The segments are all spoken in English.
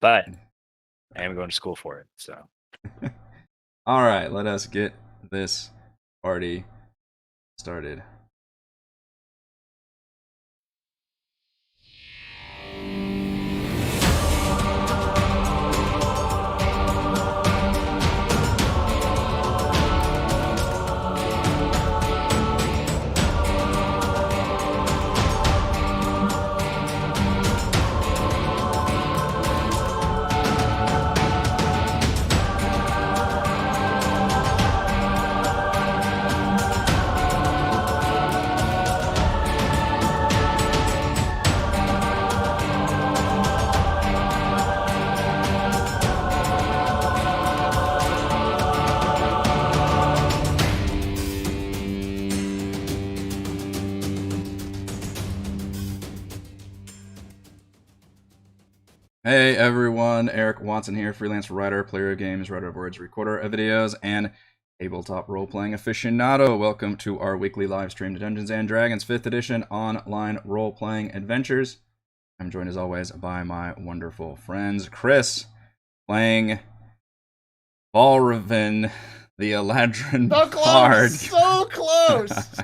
but I am going to school for it. So, All right, let us get this party started. Hey everyone, Eric Watson here, freelance writer, player of games, writer of words, recorder of videos, and tabletop role-playing aficionado. Welcome to our weekly live stream to Dungeons & Dragons 5th edition online role-playing adventures. I'm joined as always by my wonderful friends. Chris, playing Balravin, the Eladrin Bard. So close!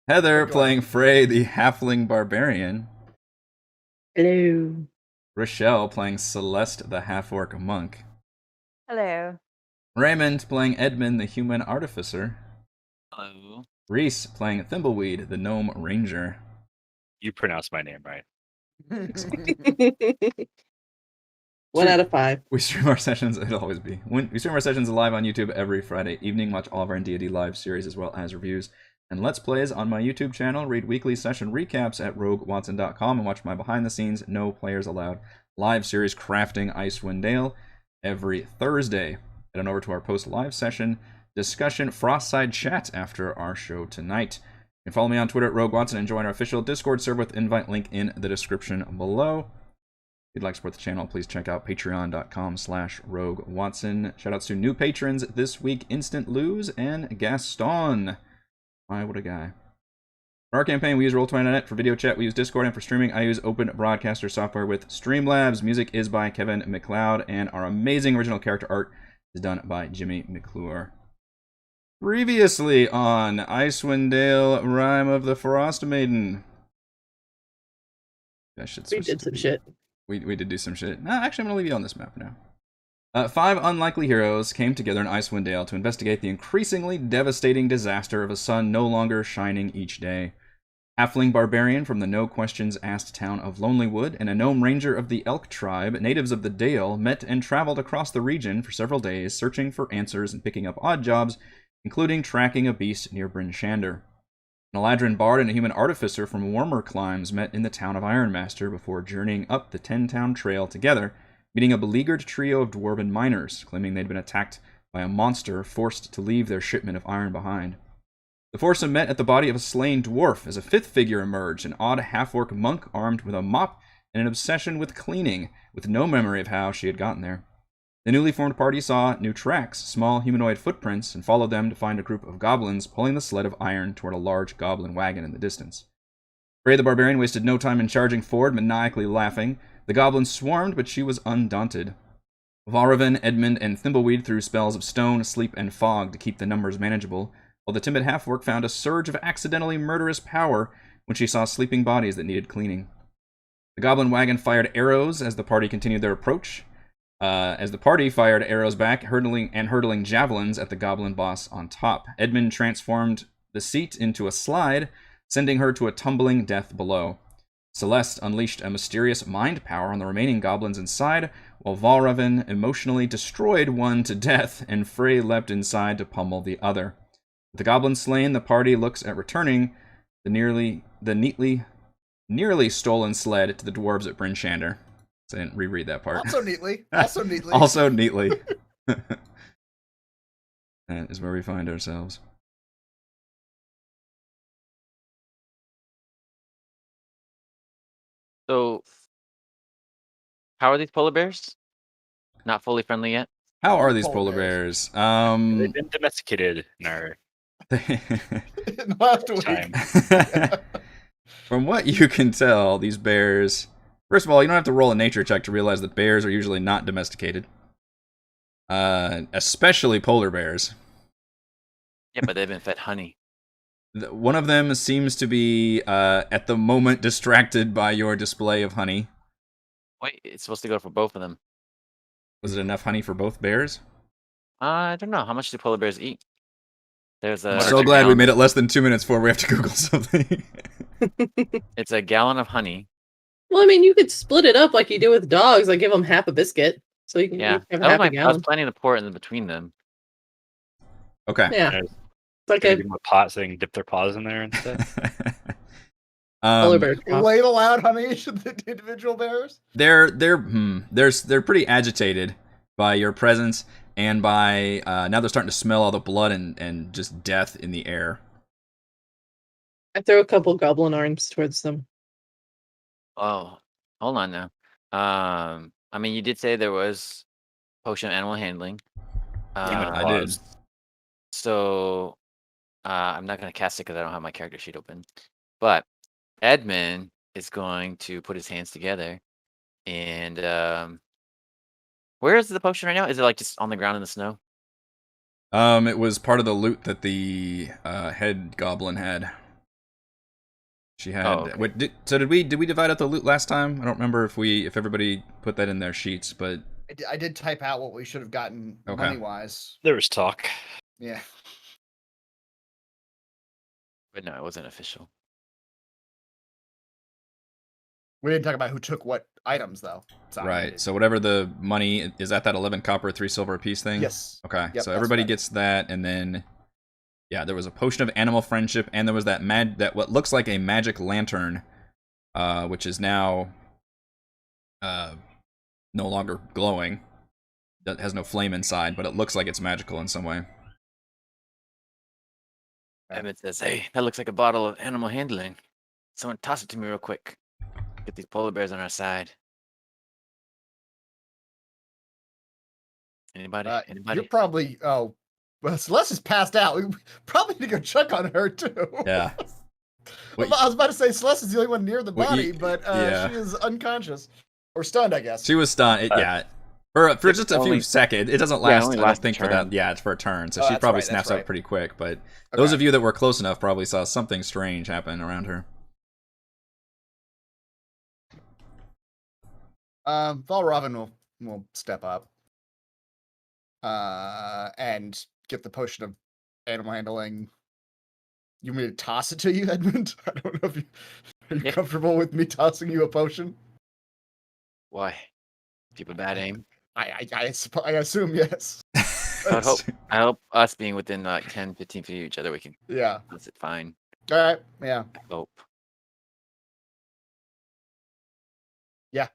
Heather, playing Frey, the Halfling Barbarian. Hello. Rochelle, playing Celeste, the Half-Orc Monk. Hello. Raymond, playing Edmund, the Human Artificer. hello. Reese, playing Thimbleweed, the Gnome Ranger. You pronounced my name right. 1 out of 5. We stream our sessions, it'll always be. We stream our sessions live on YouTube every Friday evening. Watch all of our D&D live series as well as reviews and Let's Plays on my YouTube channel. Read weekly session recaps at roguewatson.com and watch my behind-the-scenes, no players allowed live series Crafting Icewind Dale every Thursday. Head on over to our post-live session discussion Frostside chat after our show tonight. You can follow me on Twitter at roguewatson and join our official Discord server with invite link in the description below. If you'd like to support the channel, please check out patreon.com/roguewatson. Shoutouts to new patrons this week, Instant Lose and Gaston. My, what a guy. For our campaign, we use Roll20 for video chat, we use Discord, and for streaming, I use Open Broadcaster software with Streamlabs. Music is by Kevin MacLeod, and our amazing original character art is done by Jimmy McClure. Previously on Icewind Dale, Rime of the Frostmaiden. We did some shit. We did do some shit. No, actually, I'm going to leave you on this map now. 5 unlikely heroes came together in Icewind Dale to investigate the increasingly devastating disaster of a sun no longer shining each day. Halfling Barbarian from the no-questions-asked town of Lonelywood and a Gnome Ranger of the Elk Tribe, natives of the Dale, met and traveled across the region for several days, searching for answers and picking up odd jobs, including tracking a beast near Bryn Shander. An Eladrin Bard and a Human Artificer from warmer climes met in the town of Ironmaster before journeying up the 10-town trail together, meeting a beleaguered trio of dwarven miners, claiming they'd been attacked by a monster forced to leave their shipment of iron behind. The foursome met at the body of a slain dwarf as a fifth figure emerged, an odd half-orc monk armed with a mop and an obsession with cleaning, with no memory of how she had gotten there. The newly formed party saw new tracks, small humanoid footprints, and followed them to find a group of goblins pulling the sled of iron toward a large goblin wagon in the distance. Frey the Barbarian wasted no time in charging forward, maniacally laughing. The goblins swarmed, but she was undaunted. Valravin, Edmund, and Thimbleweed threw spells of stone, sleep, and fog to keep the numbers manageable, while the timid half-orc found a surge of accidentally murderous power when she saw sleeping bodies that needed cleaning. The goblin wagon fired arrows as the party continued their approach, as the party fired arrows back, hurtling javelins at the goblin boss on top. Edmund transformed the seat into a slide, sending her to a tumbling death below. Celeste unleashed a mysterious mind power on the remaining goblins inside, while Valravin emotionally destroyed one to death, and Frey leapt inside to pummel the other. With the goblins slain, the party looks at returning the nearly stolen sled to the dwarves at Bryn Shander. So I didn't reread that part. Also neatly. Also neatly. Also neatly. That is where we find ourselves. So, how are these polar bears? Not fully friendly yet? How are these Polar polar bears? They've been domesticated in our Not after we- time. From what you can tell, these bears First of all, you don't have to roll a nature check to realize that bears are usually not domesticated. Especially polar bears. Yeah, but they've been fed honey. One of them seems to be, at the moment, distracted by your display of honey. Wait, it's supposed to go for both of them. Was it enough honey for both bears? I don't know. How much do polar bears eat? There's a. I'm it's so a glad we gallon- made it less than 2 minutes before we have to Google something. It's a gallon of honey. Well, I mean, you could split it up like you do with dogs. Like give them half a biscuit, so you can Yeah, each have I half a was gallon. planning to pour it in between them. Okay. Yeah, There's it's like maybe a more pot so they can dip their paws in there instead. polar bear trough. Ladle out honey to the individual bears. They're pretty agitated by your presence and by now they're starting to smell all the blood and just death in the air. I throw a couple goblin arms towards them. Oh, hold on now. I mean, you did say there was potion of animal handling. Human I did. paws. So, I'm not going to cast it because I don't have my character sheet open. But Edmund is going to put his hands together. And where is the potion right now? Is it like just on the ground in the snow? It was part of the loot that the head goblin had. She had. Oh, okay. Did we divide up the loot last time? I don't remember if everybody put that in their sheets, but I did type out what we should have gotten Okay. money-wise. There was talk. Yeah. But no, it wasn't official. We didn't talk about who took what items, though. So, right. So whatever the money is, that 11 copper, 3 silver a piece thing. Yes. Okay. Yep, So that's everybody right. gets that, and then there was a potion of animal friendship, and there was that what looks like a magic lantern, which is now no longer glowing. That has no flame inside, but it looks like it's magical in some way. Edmund says, "Hey, that looks like a bottle of animal handling. Someone toss it to me real quick. Get these polar bears on our side." Anybody? You're Anybody? probably. Oh, well, Celeste is passed out. We probably need to go check on her too. Yeah. Wait. I was about to say Celeste is the only one near the Well, body, but yeah. she is unconscious or stunned, I guess. She was stunned. Yeah. For just a few only- seconds. It doesn't Yeah, it last, only I don't lasts a think, for that. turn. Yeah, it's for a turn. So Oh, she that's probably right, snaps that's out right. pretty quick. But those Okay. of you that were close enough probably saw something strange happen around her. Valravn will step up and get the potion of animal handling. You want me to toss it to you, Edmund? I don't know if are you Yeah. comfortable with me tossing you a potion. Why? Do you have a bad aim? I assume yes. I hope us being within like 10, 15 feet of each other, we can Yeah. pass it fine. All right. Yeah. I hope. Yeah.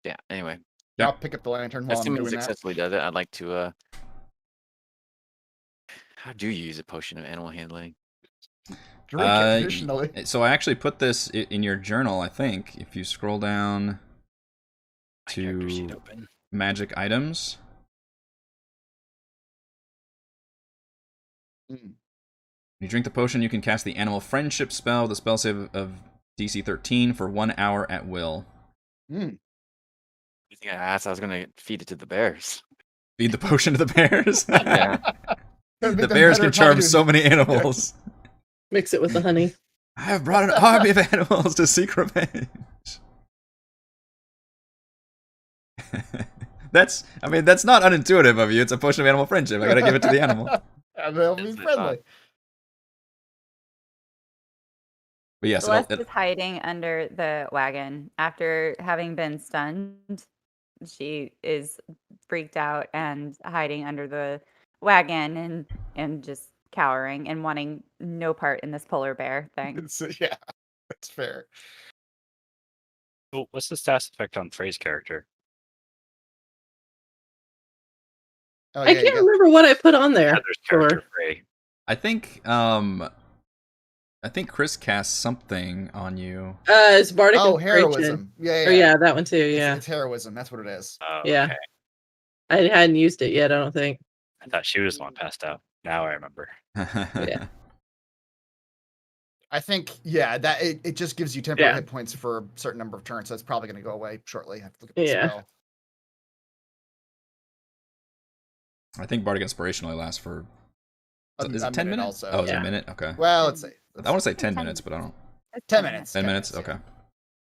Yeah, anyway. Yeah. I'll pick up the lantern while I'm Assuming it doing that. successfully does it, I'd like to how do you use a potion of animal handling? Drink it additionally. So I actually put this in your journal, I think. If you scroll down My character sheet to open. magic items. Mm. When you drink the potion, you can cast the animal friendship spell with a spell save of DC 13 for 1 hour at will. Mm. You think I asked I was gonna feed it to the bears? Feed the potion to the bears. Yeah. Gonna The make them bears better can charm targeted. so many animals. Mix it with the honey. I have brought an army of animals to seek revenge. That's not unintuitive of you. It's a potion of animal friendship. I gotta give it to the animal. And they'll be That's what I friendly. But yes, Celeste is hiding under the wagon. After having been stunned, she is freaked out and hiding under the wagon and just cowering and wanting no part in this polar bear thing. Yeah, that's fair. Well, what's the stats effect on Frey's character? Oh, I yeah, you can't got- remember what I put on there. Heather's character, Sure. Frey. I think Chris cast something on you. It's bardic Oh, inspiration. heroism. Yeah, Or yeah, that one too. Yeah, It's heroism. That's what it is. Oh, Yeah. okay. I hadn't used it yet. I don't think. I thought she was the one passed out. Now I remember. Yeah. I think, yeah, that it just gives you temporary Yeah. hit points for a certain number of turns, so it's probably going to go away shortly. I have to look at the Yeah. spell. I think Bardic Inspiration only lasts for. Is A it 10 minute minutes? also. Oh, is it Yeah. a minute? Okay. Well, let's say. I want to say 10 10 minutes, but I don't. It's 10 minutes. 10 minutes? yeah. Okay.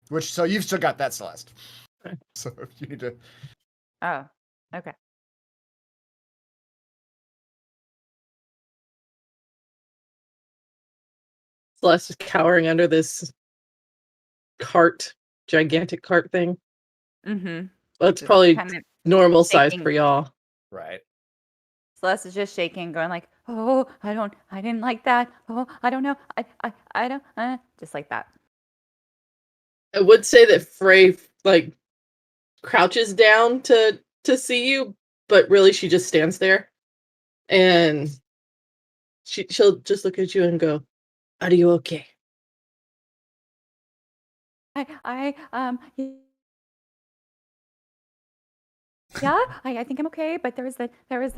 Which, so you've still got that, Celeste. Okay. So if you need to. Oh, okay. Celeste is cowering under this gigantic cart thing. Mm-hmm. Well, it's Just probably Kind of normal size shaking. for y'all. Right. Celeste is just shaking, going like, "Oh, I didn't like that. Oh, I don't know. I don't, just like that." I would say that Frey like crouches down to see you, but really she just stands there, and she'll just look at you and go, "Are you okay?" Yeah, I think I'm okay, but there was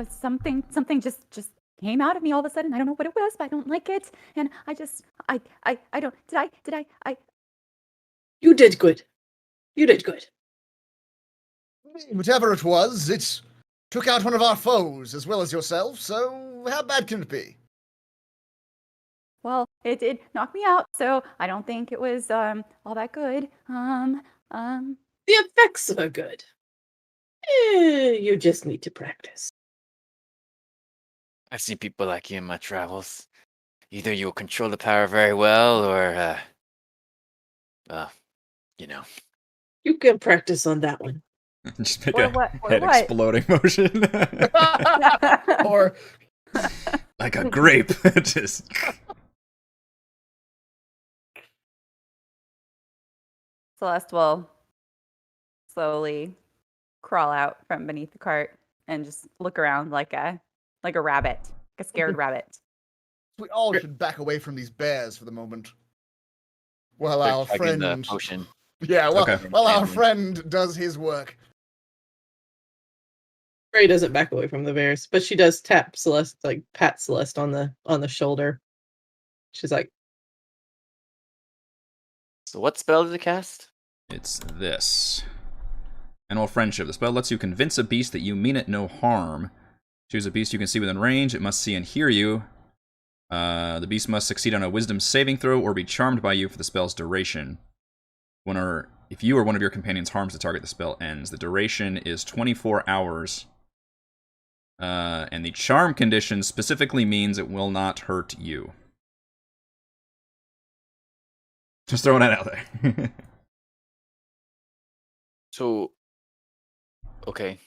something just came out of me all of a sudden. I don't know what it was, but I don't like it, and I don't. Did I? You did good. You did good. Whatever it was, it took out one of our foes as well as yourself, so how bad can it be? Well, it did knock me out, so I don't think it was all that good. The effects are good. You just need to practice. I've seen people like you in my travels. Either you'll control the power very well, or, you know. You can practice on that one. Just make Or a what- or head what? exploding motion. Or like a grape. Just. Celeste will slowly crawl out from beneath the cart and just look around like a rabbit, like a scared rabbit. we all should back away from these bears for the moment. While They're our chugging the friend. potion. Yeah, well, Okay. while our friend does his work. Frey doesn't back away from the bears, but she does tap Celeste, like pat Celeste on the shoulder. She's like, So what spell did it cast? It's this. Animal Friendship. The spell lets you convince a beast that you mean it no harm. Choose a beast you can see within range. It must see and hear you. The beast must succeed on a wisdom saving throw or be charmed by you for the spell's duration. If you or one of your companions harms the target, the spell ends. The duration is 24 hours. And the charm condition specifically means it will not hurt you. Just throwing that out there. So, okay.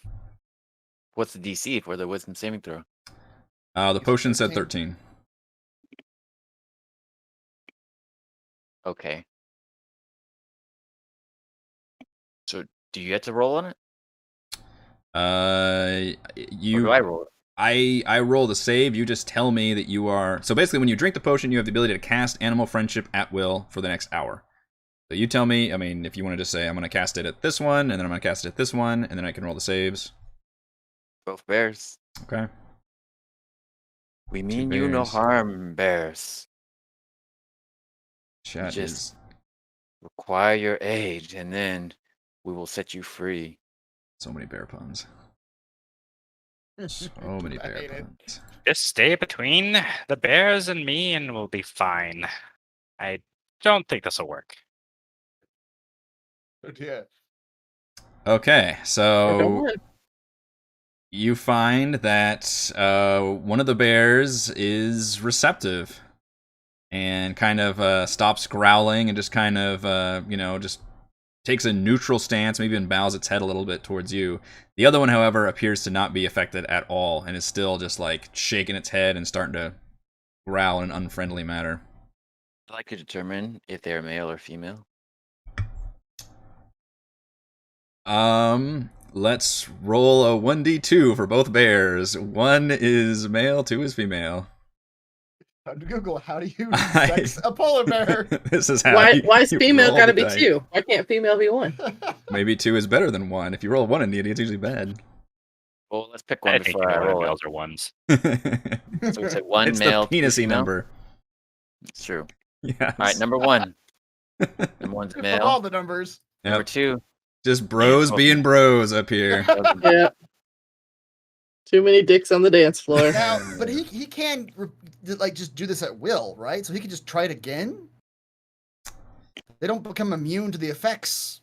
What's the DC for the wisdom saving throw? The potion said 13. Okay. So, do you have to roll on it? Or do I roll it? I roll the save. You just tell me that you are. So basically, when you drink the potion, you have the ability to cast Animal Friendship at will for the next hour. So you tell me. I mean, if you want to just say, I'm going to cast it at this one, and then I'm going to cast it at this one, and then I can roll the saves. Both bears. Okay. We mean you no bears. harm, bears. Chat just- is Require your aid, and then we will set you free. so many bear puns. So many I bear hate it. puns. Just stay between the bears and me, and we'll be fine. I don't think this will work. Oh dear. Okay, "Or don't so worry." you find that one of the bears is receptive and kind of stops growling and just kind of, just takes a neutral stance, maybe even bows its head a little bit towards you. The other one, however, appears to not be affected at all and is still just like shaking its head and starting to growl in an unfriendly manner. I'd like to determine if they're male or female. Let's roll a 1d2 for both bears. 1 is male, 2 is female. Time to Google how do you I- sex a polar bear? This is how Why is you female roll got to the be dice. 2? Why can't female be 1? Maybe 2 is better than 1. If you roll 1 in D&D, it's usually bad. Well, let's pick I one think before I roll it. males are ones. So we said one It's male, the two penisy female? number. It's true. Yes. All right, number one. Number one's Of all male. the numbers. Number Yep. two. Just bros Yeah, being bros up here. Yeah. Too many dicks on the dance floor. Now, but he can like just do this at will, right? So he can just try it again. They don't become immune to the effects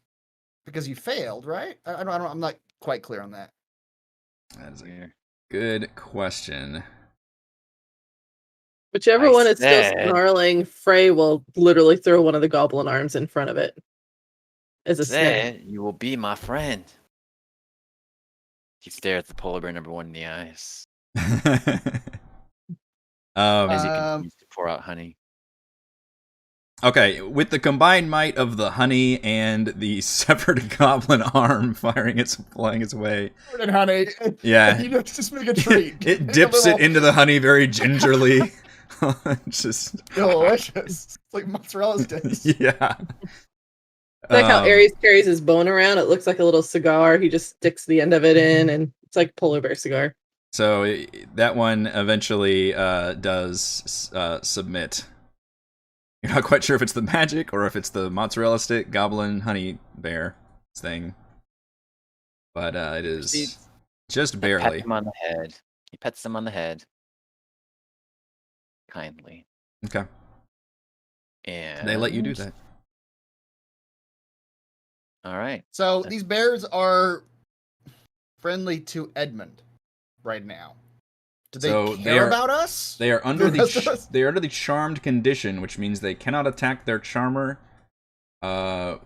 because you failed, right? I'm not quite clear on that. That is a good question. Whichever I one is still said- snarling, Frey will literally throw one of the goblin arms in front of it as a snare. Said you will be my friend. You stare at the polar bear number one in the eyes as he continues to pour out honey. Okay, with the combined might of the honey and the severed goblin arm flying its way, And honey, yeah, you know, just make a treat. it Make a dips it little- into the honey very gingerly. Just delicious. It's like mozzarella sticks. yeah. It's like how Um, Ares carries his bone around. It looks like a little cigar. He just sticks the end of it in, and it's like polar bear cigar. So that one eventually does submit. You're not quite sure if it's the magic or if it's the mozzarella stick goblin honey bear thing, but it is just Pats barely. him on the head. He pets him on the head. Kindly. Okay, And they let you do that. All right. So these bears are friendly to Edmund right now. Do they So care they are- about us? They are under The rest of us? they are under the charmed condition, which means they cannot attack their charmer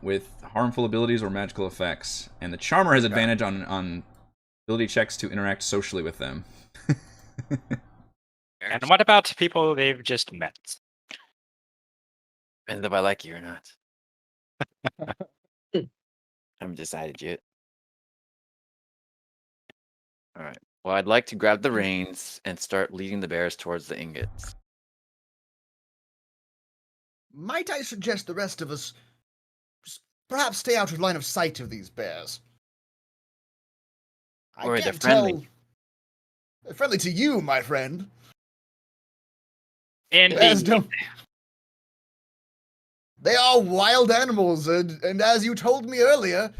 with harmful abilities or magical effects, and the charmer has advantage on ability checks to interact socially with them. And what about people they've just met? Depends if I like you or not. I haven't decided yet. All right. Well, I'd like to grab the reins and start leading the bears towards the ingots. Might I suggest the rest of us perhaps stay out of line of sight of these bears? Or I they're can't friendly. tell. They're friendly to you, my friend. And Bears don't. They are wild animals, and as you told me earlier,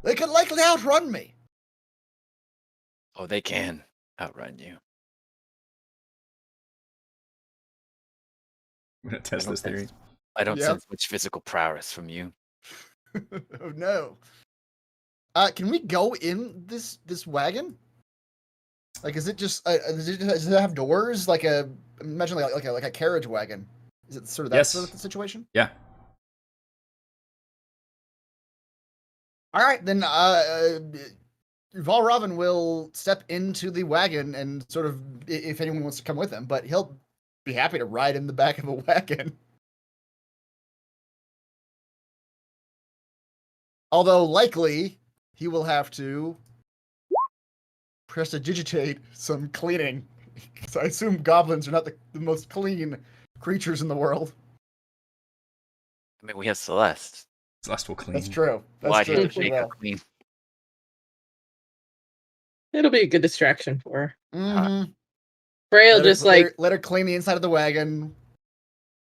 they could likely outrun me. Oh, they can outrun you. I'm gonna test this theory. I don't Yep. sense much physical prowess from you. Oh no. Can we go in this wagon? Like, is it just does it have doors? Like imagine like a carriage wagon. Is it sort of that Yes. sort of situation? Yeah. All right, then. Valravn will step into the wagon and sort of, if anyone wants to come with him, but he'll be happy to ride in the back of a wagon. Although likely he will have to prestidigitate some cleaning. Because I assume goblins are not the most clean creatures in the world. I mean, we have Celeste. Celeste will clean. That's true. That's Why do true. you She make her will. clean? It'll be a good distraction for her. Mhm. Frey'll Let her- just like let her clean the inside of the wagon.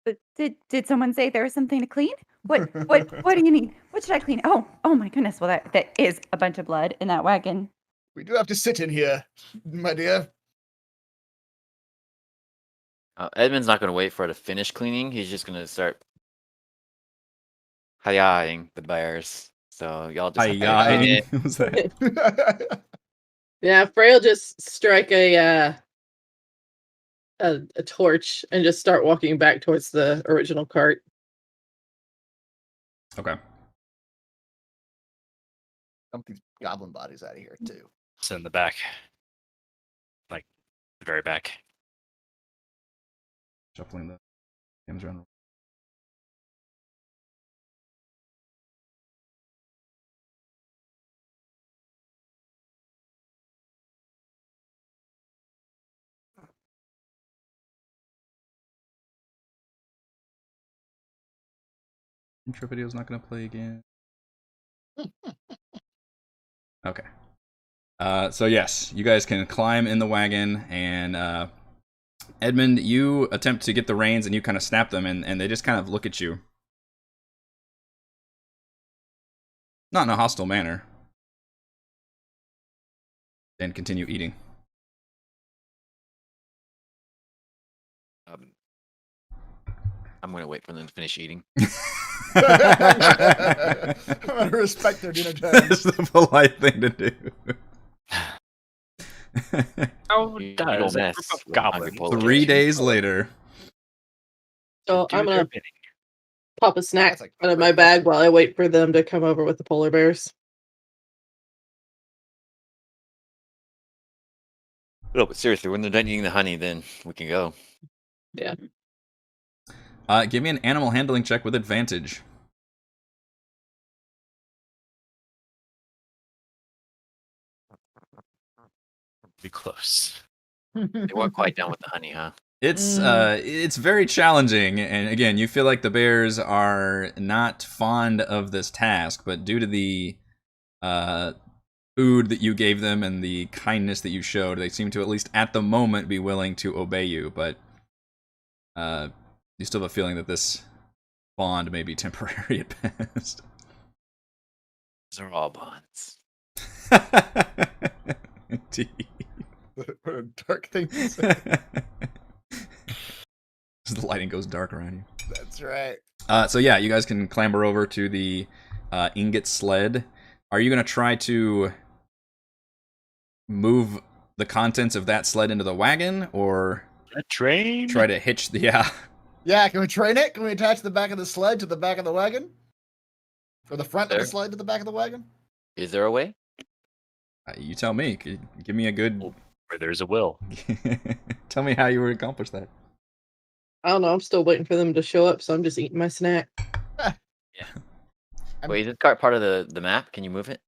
But did someone say there was something to clean? What do you need? What should I clean? Oh my goodness. Well, that is a bunch of blood in that wagon. We do have to sit in here, my dear. Edmund's not going to wait for her to finish cleaning. He's just going to start hi-ying the bears. So y'all just Hi-ying. What was that? yeah, Frey'll just strike a torch and just start walking back towards the original cart. Okay. Dump these goblin bodies out of here too. It's in the back. Like, the very back. Shuffling the games around. Intro video's not gonna play again. Okay. So yes, you guys can climb in the wagon and Edmund, you attempt to get the reins and you kind of snap them, and they just kind of look at you. Not in a hostile manner. And continue eating. I'm going to wait for them to finish eating. I'm gonna respect their dinner time. That's the polite thing to do. How You does don't a mess group of with goblins? hungry polar 3 days later. So do I'm their gonna bidding? pop a snack That's like out of my bag while I wait for them to come over with the polar bears. No, but seriously, when they're done eating the honey, then we can go. Give me an animal handling check with advantage. Be close. They weren't quite done with the honey, huh? It's very challenging, and again, you feel like the bears are not fond of this task, but due to the food that you gave them and the kindness that you showed, they seem to, at least at the moment, be willing to obey you, but you still have a feeling that this bond may be temporary at best. Those are all bonds. Indeed. What a dark thing to say. The lighting goes dark around you. That's right. So yeah, you guys can clamber over to the ingot sled. Are you going to try to move the contents of that sled into the wagon, or A train? try to hitch the... Yeah. Yeah, can we train it? Can we attach the back of the sled to the back of the wagon? Or the front of the There. sled to the back of the wagon? Is there a way? You tell me. Give me a good... Where there's a will. Tell me how you would accomplish that. I don't know. I'm still waiting for them to show up, so I'm just eating my snack. Wait, is this cart part of the map? Can you move it?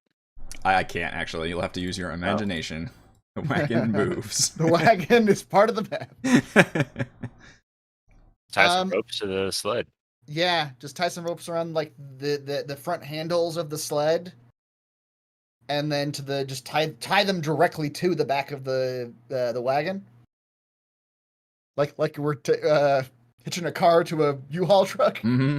I can't, actually. You'll have to use your imagination. The wagon moves. The wagon is part of the map. Tie some ropes to the sled. Yeah, just tie some ropes around like the front handles of the sled, and then to the just tie them directly to the back of the wagon. Like we're hitching a car to a U-Haul truck. Mm-hmm.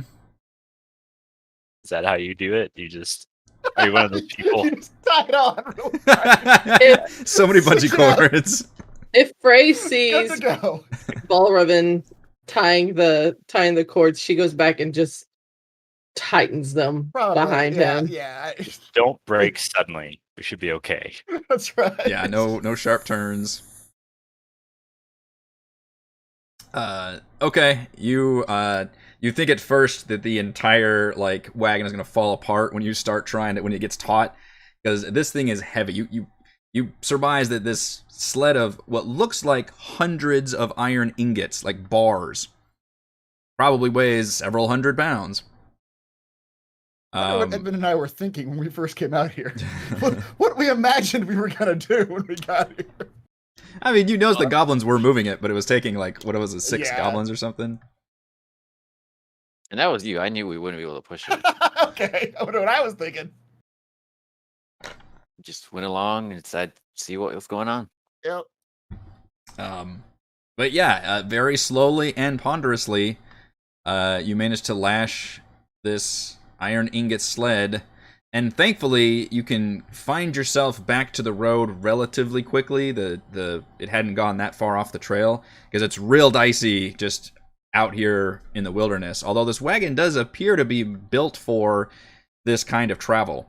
Is that how you do it? You just are you one of those people? You just tie it on. Real quick. So many bungee Switch it out. cords. If Frey Good sees to go. Balravin tying the cords, she goes back and just tightens them Probably, behind yeah, him. Yeah, Don't break suddenly. We should be okay. that's right. Yeah, no sharp turns. Okay, you think at first that the entire like wagon is gonna fall apart when you start trying it when it gets taut, because this thing is heavy. You surmise that this sled of what looks like hundreds of iron ingots, like bars, probably weighs several hundred pounds. I wonder what Edmund and I were thinking when we first came out here. what we imagined we were gonna do when we got here. I mean, you noticed the goblins were moving it, but it was taking like, what was it, 6 Yeah. goblins or something? And that was you. I knew we wouldn't be able to push it. Okay, I wonder what I was thinking. Just went along and decided to see what was going on. Yep. But yeah, very slowly and ponderously, you managed to lash this iron ingot sled, and thankfully you can find yourself back to the road relatively quickly. It hadn't gone that far off the trail, because it's real dicey just out here in the wilderness. Although this wagon does appear to be built for this kind of travel.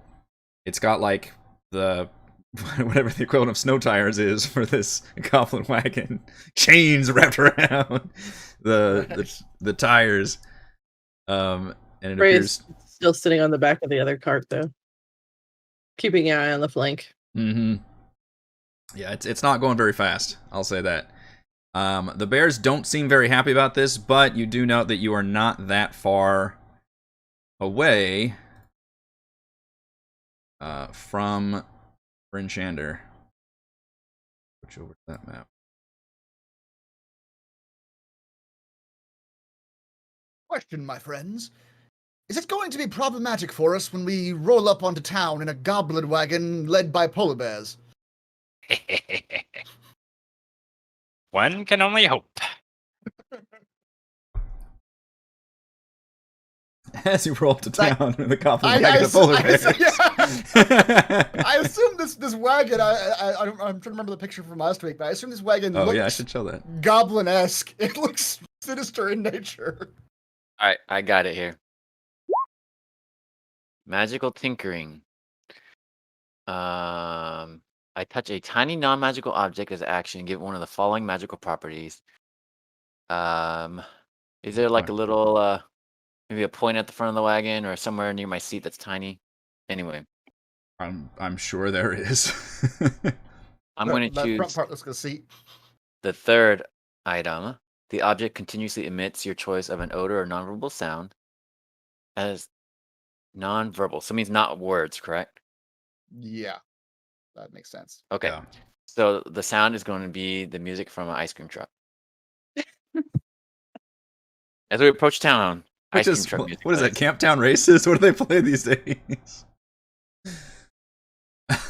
It's got like the whatever the equivalent of snow tires is for this goblin wagon, chains wrapped around the tires. And it Frey appears. is still sitting on the back of the other cart, though, keeping an eye on the flank. Mm-hmm. Yeah, it's not going very fast, I'll say that. The bears don't seem very happy about this, but you do note that you are not that far away from Bryn Shander. Switch over to that map. Question, my friends. Is it going to be problematic for us when we roll up onto town in a goblin wagon led by polar bears? One can only hope. As you roll up to I- town, the goblin I wagon of polar bears. I assume this wagon. I'm trying to remember the picture from last week, but I assume this wagon Oh looks yeah, I should show that. goblin-esque. It looks sinister in nature. All right, I got it here. Magical tinkering. I touch a tiny non-magical object as action. Give one of the following magical properties. Is there like a little maybe a point at the front of the wagon or somewhere near my seat that's tiny? Anyway, I'm sure there is. I'm going to that front choose part looks like a seat. the third item. The object continuously emits your choice of an odor or nonverbal sound as nonverbal. So it means not words, correct? Yeah, that makes sense. Okay. Yeah. So the sound is going to be the music from an ice cream truck. As we approach town, Which ice cream is truck music. what is that? plays. Camptown races? What do they play these days?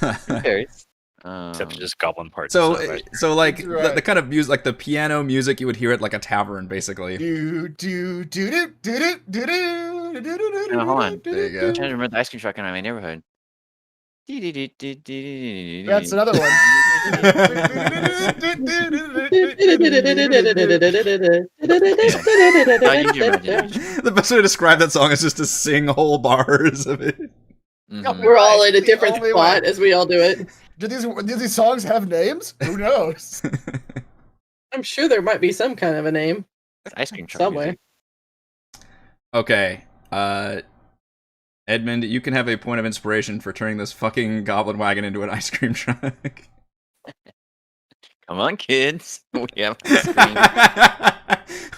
Who cares? Except for just goblin parts. So, and stuff, so like That's right. the kind of music, like the piano music you would hear at like a tavern, basically. Do do do do do do do do do do. No, hold on. There you go. I'm trying to remember the ice cream truck in my neighborhood. That's another one. The best way to describe that song is just to sing whole bars of it. Mhm. We're all in a The different only spot way. as we all do it. Do these songs have names? Who knows? I'm sure there might be some kind of a name It's ice cream truck somewhere. music. Okay, Edmund, you can have a point of inspiration for turning this fucking goblin wagon into an ice cream truck. Come on, kids. We have ice cream.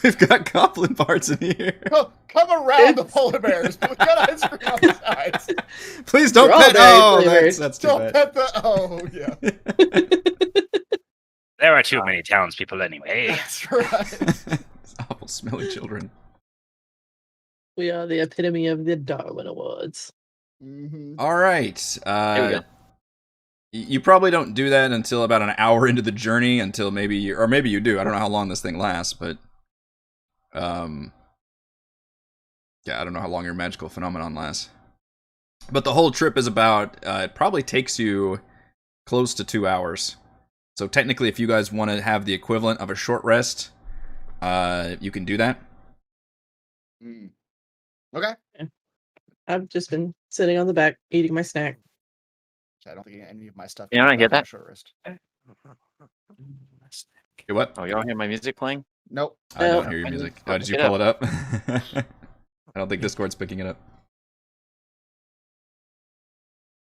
We've got goblin parts in here. Come around the polar bears. We got ice cream on the sides. Please don't We're all pet. very Oh, flavored. that's too Don't bad. pet the. Oh yeah, There are too many townspeople anyway. that's right. Awful, smelly children. We are the epitome of the Darwin Awards. Mhm. All right. There we go. You probably don't do that until about an hour into the journey, until maybe you do. I don't know how long this thing lasts, but yeah, I don't know how long your magical phenomenon lasts. But the whole trip is about it probably takes you close to 2 hours. So technically, if you guys want to have the equivalent of a short rest, you can do that. Mm. Okay. I've just been sitting on the back eating my snack. I don't think any of my stuff. You don't can get go that? short rest. Okay, what? Oh, you don't hear my music playing? Nope. I don't No. hear your I music. didn't Oh, did you pick it pull it up? I don't think Discord's picking it up.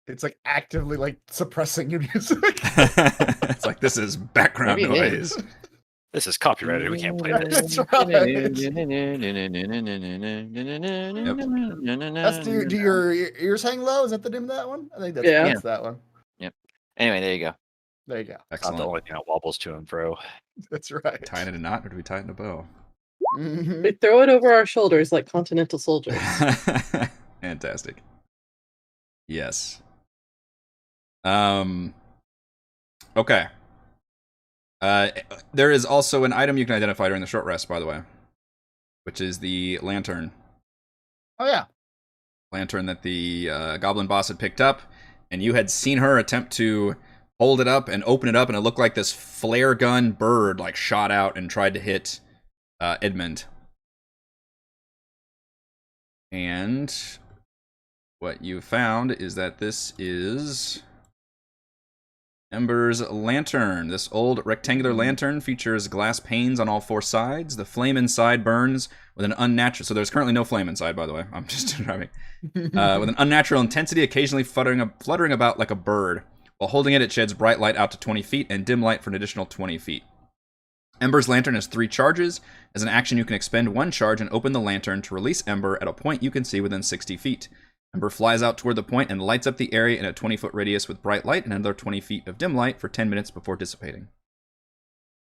It's like actively like suppressing your music. It's like this is background Maybe it noise. This is copyrighted. We can't play this. That's right. That's do your ears hang low? Is that the name of that one? I think Yeah. that's that one. Anyway, there you go. There you go. Not the Excellent. only thing that wobbles to and fro. That's right. Tie it in a knot, or do we tie it in a bow? Mhm. We throw it over our shoulders like continental soldiers. Fantastic. Yes. Okay. There is also an item you can identify during the short rest, by the way, which is the lantern. Oh yeah. Lantern that the goblin boss had picked up, and you had seen her attempt to hold it up and open it up, and it looked like this flare gun bird like shot out and tried to hit Edmund. And what you found is that this is Ember's lantern. This old rectangular lantern features glass panes on all four sides. The flame inside burns with an unnatural... So there's currently no flame inside, by the way. I'm just describing. With an unnatural intensity, occasionally fluttering about like a bird. While holding it, it sheds bright light out to 20 feet and dim light for an additional 20 feet. Ember's lantern has 3 charges. As an action, you can expend 1 charge and open the lantern to release Ember at a point you can see within 60 feet. Ember flies out toward the point and lights up the area in a 20-foot radius with bright light and another 20 feet of dim light for 10 minutes before dissipating.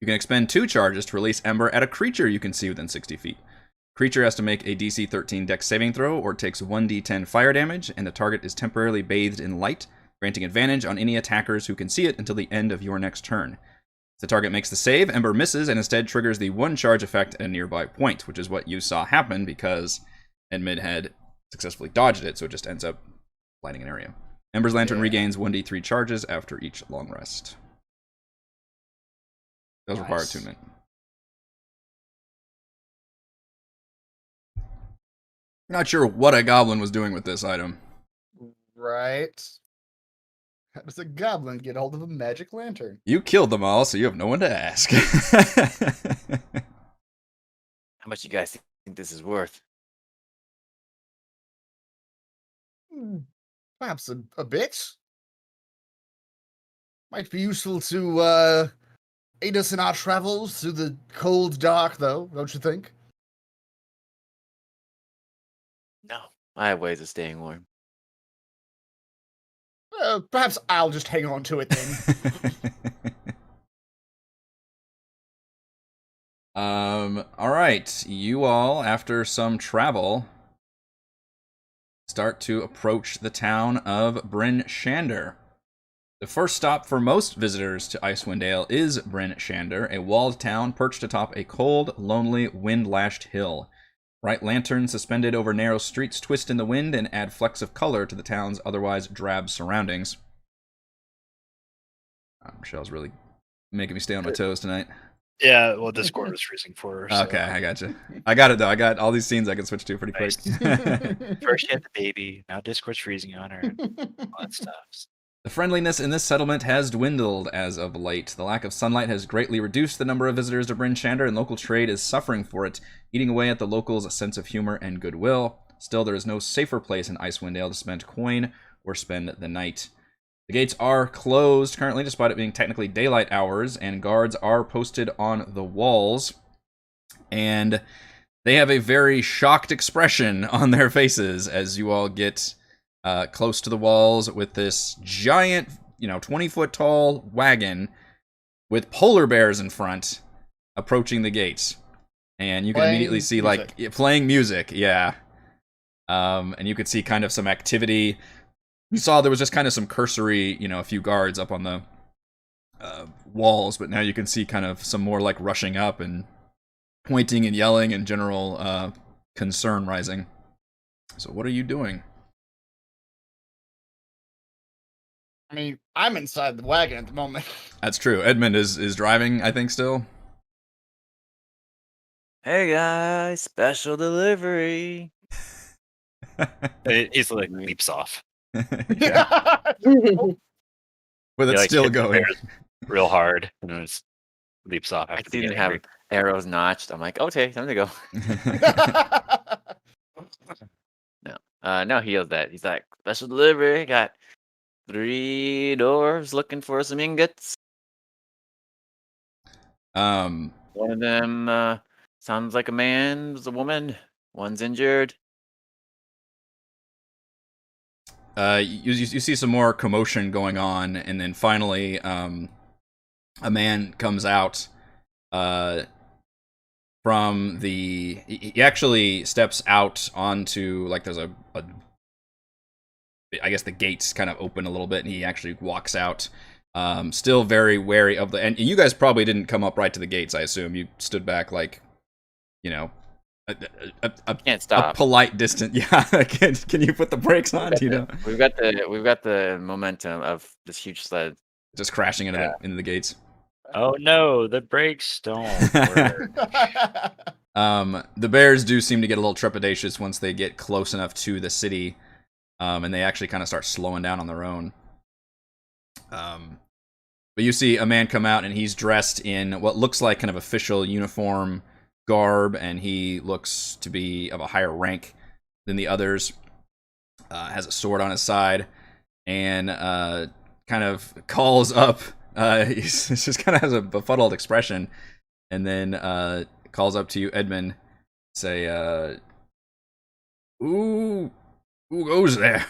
You can expend 2 charges to release Ember at a creature you can see within 60 feet. Creature has to make a DC 13 Dex saving throw or takes 1d10 fire damage, and the target is temporarily bathed in light, granting advantage on any attackers who can see it until the end of your next turn. If the target makes the save, Ember misses and instead triggers the 1 charge effect at a nearby point, which is what you saw happen because Edmund had successfully dodged it, so it just ends up lighting an area. Ember's Lantern regains 1d3 charges after each long rest. Those require attunement. Not sure what a goblin was doing with this item. Right. How does a goblin get hold of a magic lantern? You killed them all, so you have no one to ask. How much you guys think this is worth? Perhaps a bit. Might be useful to aid us in our travels through the cold dark, though, don't you think? No. I have ways of staying warm. Perhaps I'll just hang on to it then. All right. You all, after some travel, start to approach the town of Bryn Shander. The first stop for most visitors to Icewind Dale is Bryn Shander, a walled town perched atop a cold, lonely, wind-lashed hill. Bright lanterns suspended over narrow streets twist in the wind and add flecks of color to the town's otherwise drab surroundings. Michelle's really making me stay on my toes tonight. Yeah, well, Discord was freezing for her. So. Okay, I got you. I got it, though. I got all these scenes I can switch to pretty quick. First she had the baby, now Discord's freezing on her, and all that stuff. The friendliness in this settlement has dwindled as of late. The lack of sunlight has greatly reduced the number of visitors to Bryn Shander, and local trade is suffering for it, eating away at the locals' sense of humor and goodwill. Still, there is no safer place in Icewind Dale to spend coin or spend the night. The gates are closed currently, despite it being technically daylight hours, and guards are posted on the walls. And they have a very shocked expression on their faces as you all get close to the walls with this giant, 20-foot tall wagon with polar bears in front approaching the gates. And you can immediately see playing music, yeah. And you could see kind of some activity. You saw there was just kind of some cursory, a few guards up on the walls, but now you can see kind of some more like rushing up and pointing and yelling and general concern rising. So what are you doing? I mean, I'm inside the wagon at the moment. That's true. Edmund is driving, I think, still. Hey guys, special delivery. He's like leaps off. Yeah. With it still going. Real hard, and then it leaps off. I didn't have arrows notched. I'm like, okay, time to go. No, he yells that. He's like, special delivery. Got 3 dwarves looking for some ingots. One of them sounds like a man, was a woman. One's injured. You see some more commotion going on, and then finally, a man comes out from the. He actually steps out onto there's a I guess the gates kind of open a little bit, and he actually walks out. Still very wary of and you guys probably didn't come up right to the gates. I assume you stood back can't stop. A polite distance. Yeah, can you put the brakes on? We've got the momentum of this huge sled just crashing into the gates. Oh no, the brakes don't work. The bears do seem to get a little trepidatious once they get close enough to the city, and they actually kind of start slowing down on their own. But you see a man come out, and he's dressed in what looks like kind of official uniform garb, and he looks to be of a higher rank than the others. Has a sword on his side, and kind of calls up. He just kind of has a befuddled expression, and then calls up to you, Edmund. Say, who goes there?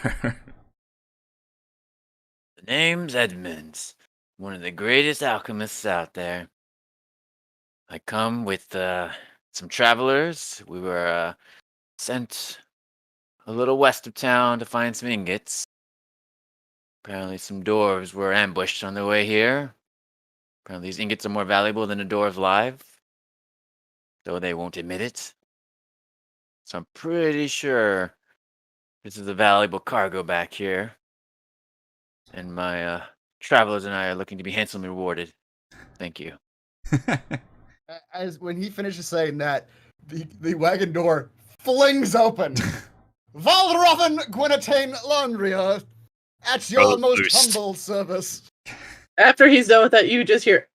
The name's Edmund, one of the greatest alchemists out there. I come with some travelers. We were sent a little west of town to find some ingots. Apparently some dwarves were ambushed on their way here. Apparently these ingots are more valuable than a dwarves live, though they won't admit it. So I'm pretty sure this is a valuable cargo back here. And my travelers and I are looking to be handsomely rewarded. Thank you. As when he finishes saying that, the wagon door flings open. Valroven Gwynatane Landria, at your most Loosed. humble service. After he's done with that, you just hear,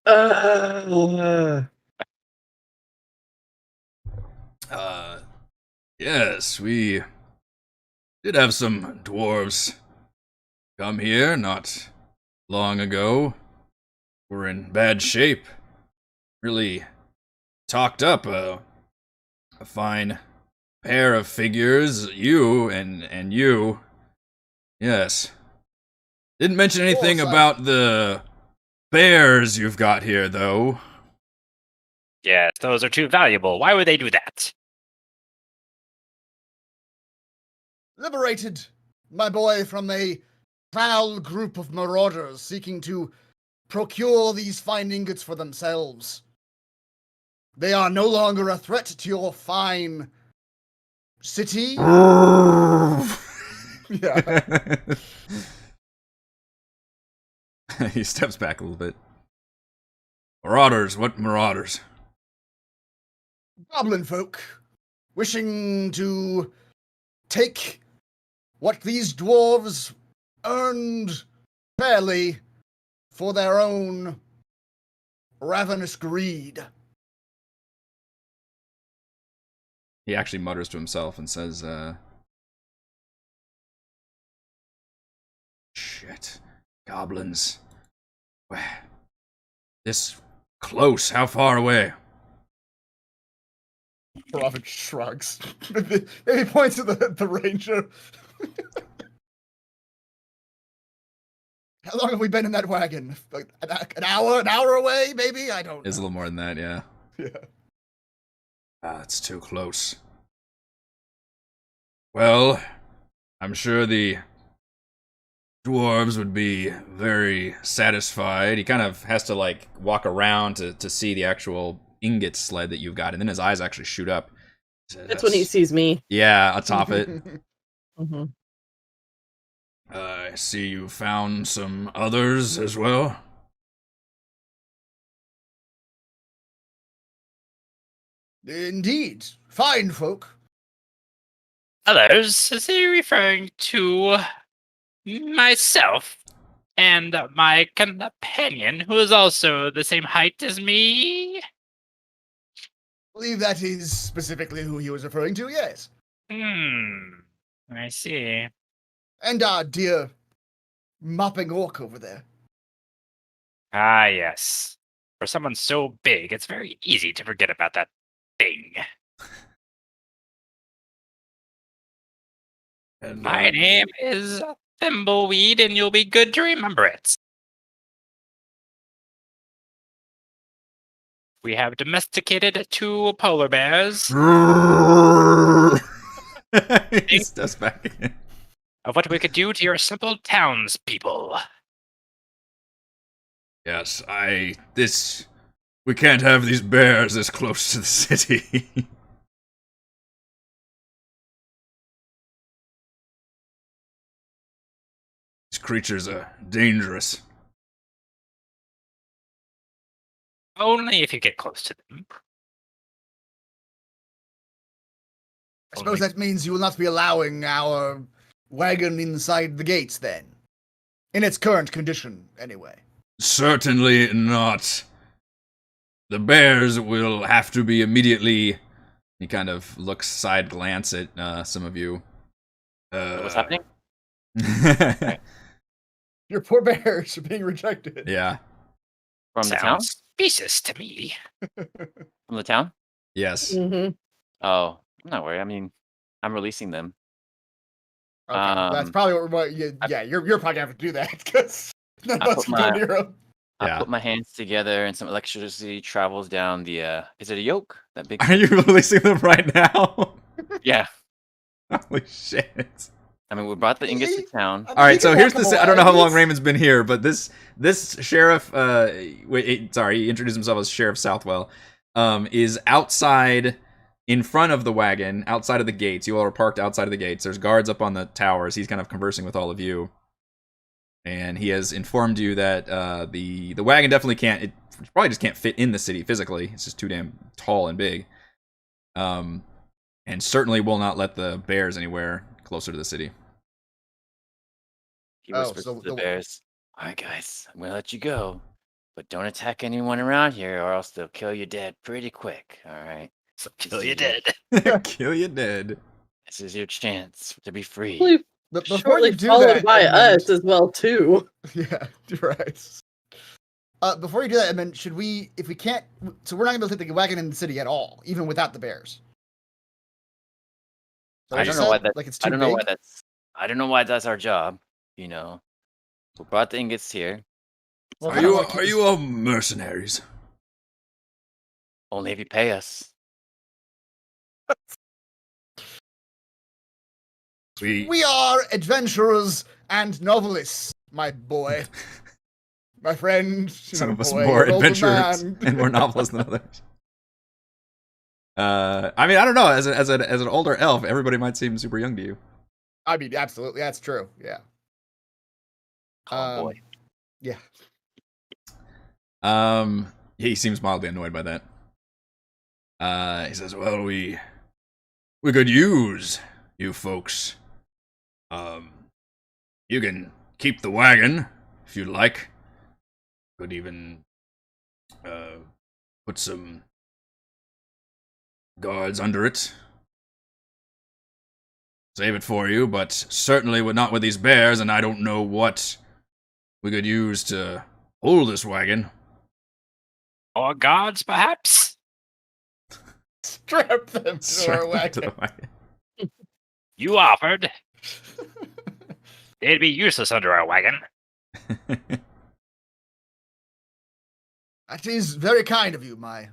Yes, we did have some dwarves come here not long ago. We're in bad shape. Really talked up a fine pair of figures, you and you. Yes. Didn't mention anything course, about the bears you've got here, though. Yes, those are too valuable. Why would they do that? Liberated, my boy, from a foul group of marauders seeking to procure these fine ingots for themselves. They are no longer a threat to your fine city. Yeah. He steps back a little bit. Marauders? What marauders? Goblin folk wishing to take what these dwarves earned fairly for their own ravenous greed. He actually mutters to himself and says, shit. Goblins. This close, how far away? Raven shrugs. Maybe points at the ranger. How long have we been in that wagon? Like an hour away, maybe? I don't know. It's a little more than that, yeah. Yeah. It's too close. Well, I'm sure the dwarves would be very satisfied. He kind of has to, like, walk around to see the actual ingot sled that you've got, and then his eyes actually shoot up. He says, that's when he sees me. Yeah, atop it. Mm-hmm. I see you found some others as well. Indeed. Fine folk. Others? Is he referring to myself and my companion, who is also the same height as me? I believe that is specifically who he was referring to, yes. I see. And our dear mopping orc over there. Ah, yes. For someone so big, it's very easy to forget about that thing. And, My name is Thimbleweed, and you'll be good to remember it. We have domesticated 2 polar bears. He steps back again. Of what we could do to your simple townspeople. Yes, we can't have these bears this close to the city. These creatures are dangerous. Only if you get close to them. I suppose that means you will not be allowing our wagon inside the gates, then. In its current condition, anyway. Certainly not. The bears will have to be immediately... He kind of looks side glance at some of you. What's happening? Your poor bears are being rejected. Yeah. From the town? Sounds specious to me. From the town? Yes. Mm-hmm. Oh, I'm not worried. I mean, I'm releasing them. Okay, that's probably what you're probably gonna have to do that, because none of I us put can go near them. I Yeah. put my hands together and some electricity travels down the, is it a yoke? That big... Are you releasing them right now? Yeah. Holy shit. I mean, we brought the ingots to town. All right, so here's the. I don't know how long Raymond. Raymond's been here, but this sheriff, he introduced himself as Sheriff Southwell, is outside, in front of the wagon, outside of the gates. You all are parked outside of the gates. There's guards up on the towers. He's kind of conversing with all of you, and he has informed you that the wagon definitely can't. It probably just can't fit in the city physically. It's just too damn tall and big. And certainly will not let the bears anywhere closer to the city. He whispers to the bears, "All right, guys, I'm gonna let you go, but don't attack anyone around here, or else they'll kill you dead pretty quick. All right, So kill you dead. Kill you dead. This is your chance to be free." Probably But before shortly you do followed that, by Edmund- us as well too. Yeah, you're right. Before you do that, Edmund, should we, if we can't, so we're not gonna be able to take the wagon in the city at all, even without the bears. Is that I what don't you know why said? that. Like it's too I don't know why big? that's. I don't know why that's our job. You know, we brought the ingots here. Well, Are I don't you wanna keep are this- you all mercenaries? Only if you pay us. We are adventurers and novelists, my boy. My friend. Some my of us boy, more an older adventurous man. and more novelists than others. I mean, I don't know. As an older elf, everybody might seem super young to you. I mean, absolutely, that's true. Yeah. Oh boy. Yeah. He seems mildly annoyed by that. He says, "Well, we could use you folks. You can keep the wagon if you'd like. Could even put some guards under it. Save it for you, but certainly not with these bears, and I don't know what we could use to hold this wagon." Or guards, perhaps? Strap them to our wagon. You offered. They'd be useless under our wagon. That is very kind of you, my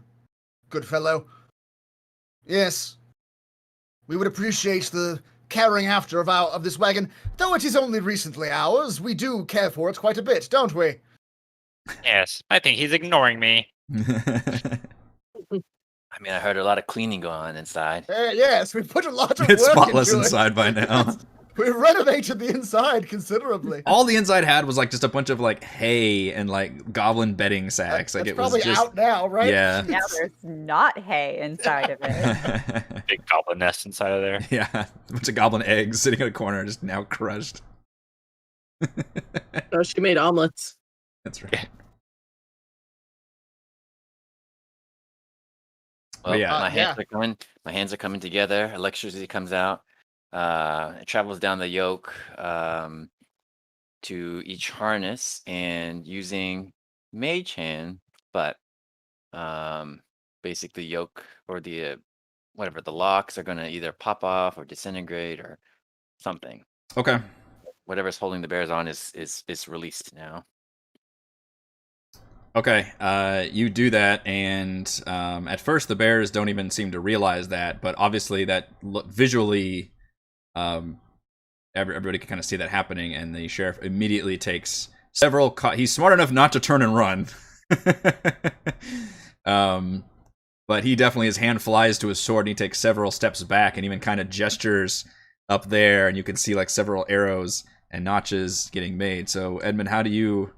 good fellow. Yes. We would appreciate the caring after of this wagon. Though it is only recently ours, we do care for it quite a bit, don't we? Yes, I think he's ignoring me. I mean, I heard a lot of cleaning going on inside. Yes, we put a lot of It's work spotless into it. inside by now. We renovated the inside considerably. All the inside had was like just a bunch of like hay and like goblin bedding sacks. Like That's it was probably just out now, right? Yeah. Now there's not hay inside of it. Big goblin nest inside of there. yeah, a bunch of goblin eggs sitting in a corner, just now crushed. Oh, she made omelets. That's right. Well, yeah. my hands Yeah. are coming. My hands are coming together. Electricity comes out. It travels down the yoke to each harness, and using mage hand, but basically yoke or the whatever the locks are going to either pop off or disintegrate or something. Okay. Whatever's holding the bears on is released now. Okay, you do that, and at first the bears don't even seem to realize that, but obviously that visually, everybody can kind of see that happening, and the sheriff immediately takes several. He's smart enough not to turn and run, but he definitely, his hand flies to his sword, and he takes several steps back, and even kind of gestures up there, and you can see like several arrows and notches getting made. So, Edmund, how do you?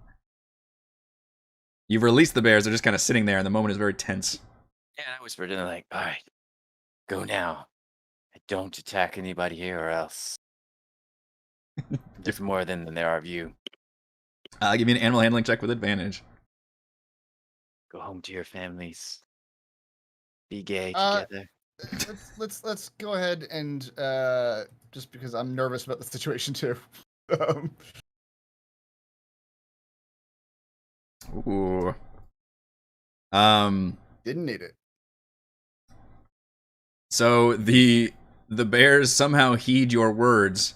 You've released the bears. They're just kind of sitting there, and the moment is very tense. Yeah, I whispered in like, "All right, go now. Don't attack anybody here, or else there's more than there are of you. Give me an animal handling check with advantage. Go home to your families. Be gay Uh, together." Let's go ahead and just because I'm nervous about the situation too. Um, Ooh. didn't need it. So the bears somehow heed your words,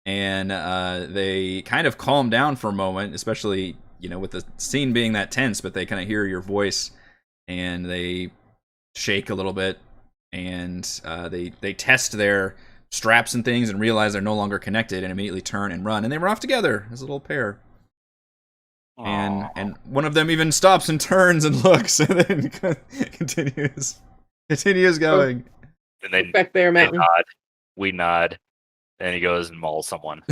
and they kind of calm down for a moment, especially with the scene being that tense. But they kind of hear your voice, and they shake a little bit, and they test their straps and things and realize they're no longer connected and immediately turn and run. And they run off together as a little pair. And one of them even stops and turns and looks and then continues going. And then Back Bear they Mountain. nod. We nod. Then he goes and mauls someone.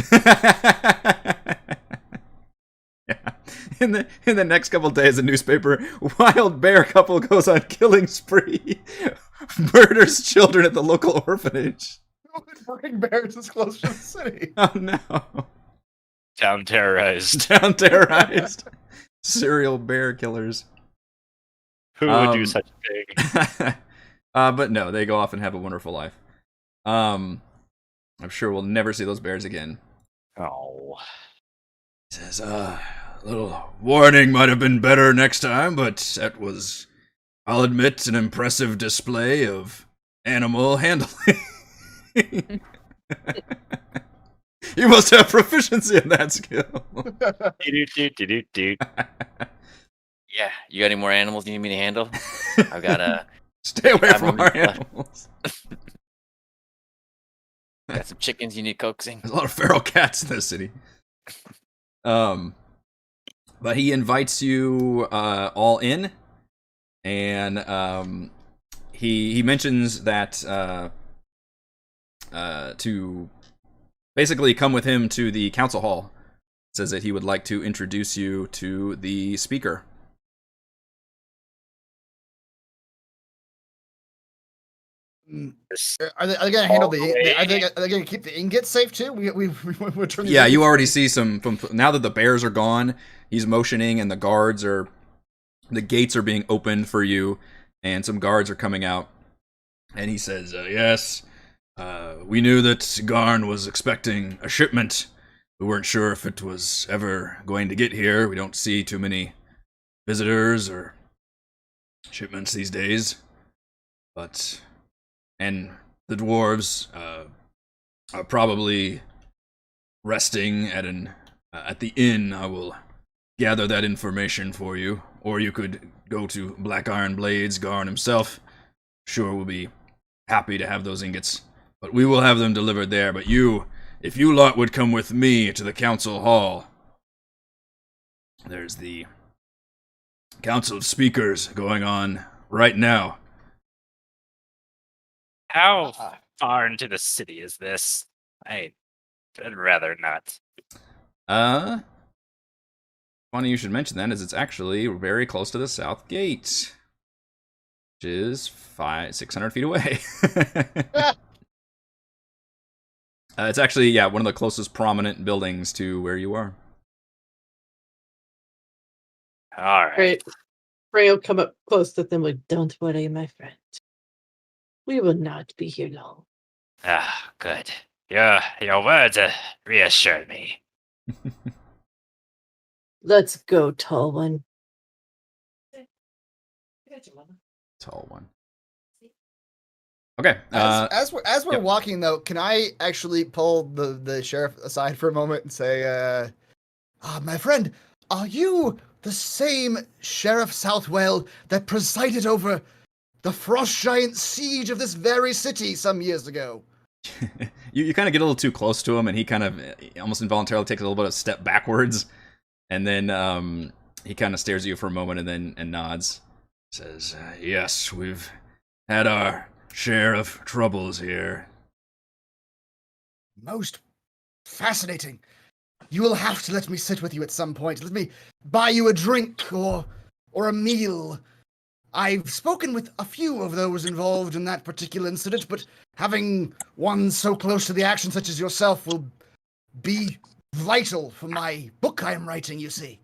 Yeah. In the next couple days, the newspaper, wild bear couple goes on killing spree, murders children at the local orphanage. Fucking bears is close to the city. Oh no. Town terrorized. Town terrorized. Serial bear killers. Who would do such a thing? But no, they go off and have a wonderful life. I'm sure we'll never see those bears again. Oh. He says, little warning might have been better next time, but that was, I'll admit, an impressive display of animal handling. You must have proficiency in that skill. Do-do-do-do-do-do. Yeah, you got any more animals you need me to handle? I've got Stay away Have from them our left. animals. got some chickens you need coaxing. There's a lot of feral cats in this city. But he invites you all in, and he mentions that to basically come with him to the council hall. Says that he would like to introduce you to the speaker. Are they gonna handle are they gonna keep the ingots safe too? We turn. Yeah, you already see some. Now that the bears are gone, he's motioning, and the gates are being opened for you, and some guards are coming out. And he says, "Yes, we knew that Garn was expecting a shipment. We weren't sure if it was ever going to get here. We don't see too many visitors or shipments these days, but." And the dwarves are probably resting at the inn. I will gather that information for you, or you could go to Black Iron Blades. Garn himself, sure, will be happy to have those ingots, but we will have them delivered there. But if you lot would come with me to the council hall, there's the council of speakers going on right now. How far into the city is this? I'd rather not. Funny you should mention that, as it's actually very close to the south gate, which is 600 feet away. It's actually, one of the closest prominent buildings to where you are. All right. Frey will come up close to them like, "Don't worry, my friend. We will not be here long." Ah, good. Your words reassured me. Let's go, tall one. Tall one. Okay. As we're yep. walking though, can I actually pull the sheriff aside for a moment and say, my friend, are you the same Sheriff Southwell that presided over the frost giant siege of this very city some years ago? you kind of get a little too close to him, and he kind of almost involuntarily takes a little bit of a step backwards, and then he kind of stares at you for a moment and nods. Says, "Yes, we've had our share of troubles here." Most fascinating. You will have to let me sit with you at some point. Let me buy you a drink or a meal. I've spoken with a few of those involved in that particular incident, but having one so close to the action such as yourself will be vital for my book I am writing, you see.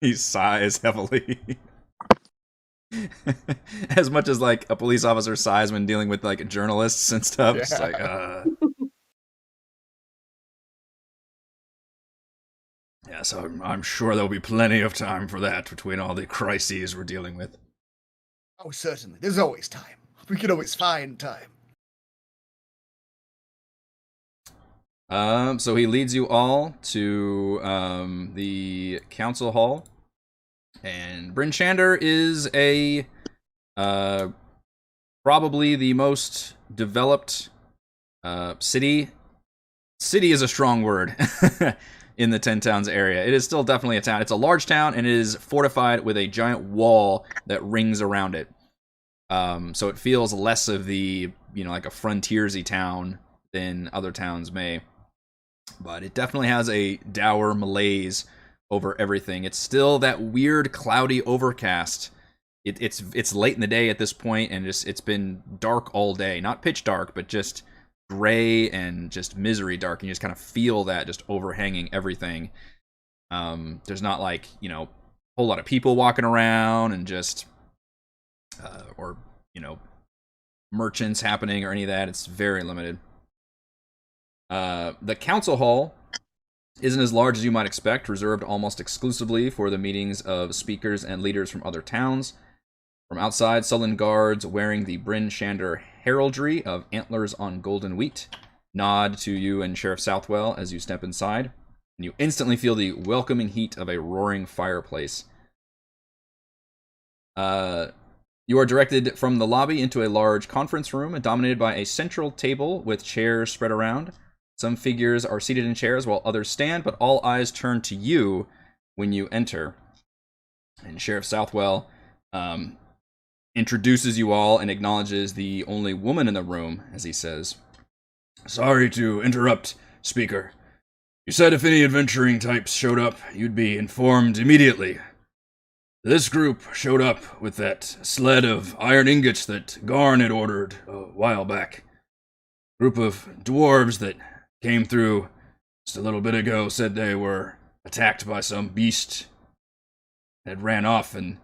He sighs heavily. As much as like a police officer sighs when dealing with like journalists and stuff. It's like, Yes, I'm sure there'll be plenty of time for that between all the crises we're dealing with. Oh, certainly. There's always time. We can always find time. So he leads you all to the council hall, and Bryn Shander is probably the most developed City is a strong word in the 10 Towns area. It is still definitely a town. It's a large town, and it is fortified with a giant wall that rings around it. So it feels less of the, like a frontiersy town than other towns may. But it definitely has a dour malaise over everything. It's still that weird, cloudy, overcast. It's late in the day at this point, and it's been dark all day. Not pitch dark, but just gray and just misery dark. And you just kind of feel that just overhanging everything. There's not like, a whole lot of people walking around and just, or, merchants happening or any of that. It's very limited. The council hall isn't as large as you might expect, reserved almost exclusively for the meetings of speakers and leaders from other towns. From outside, sullen guards wearing the Bryn Shander heraldry of antlers on golden wheat nod to you and Sheriff Southwell as you step inside, and you instantly feel the welcoming heat of a roaring fireplace. You are directed from the lobby into a large conference room dominated by a central table with chairs spread around. Some figures are seated in chairs while others stand, but all eyes turn to you when you enter. And Sheriff Southwell introduces you all and acknowledges the only woman in the room as he says, "Sorry to interrupt, Speaker. You said if any adventuring types showed up, you'd be informed immediately. This group showed up with that sled of iron ingots that Garn had ordered a while back. Group of dwarves that came through just a little bit ago said they were attacked by some beast that ran off, and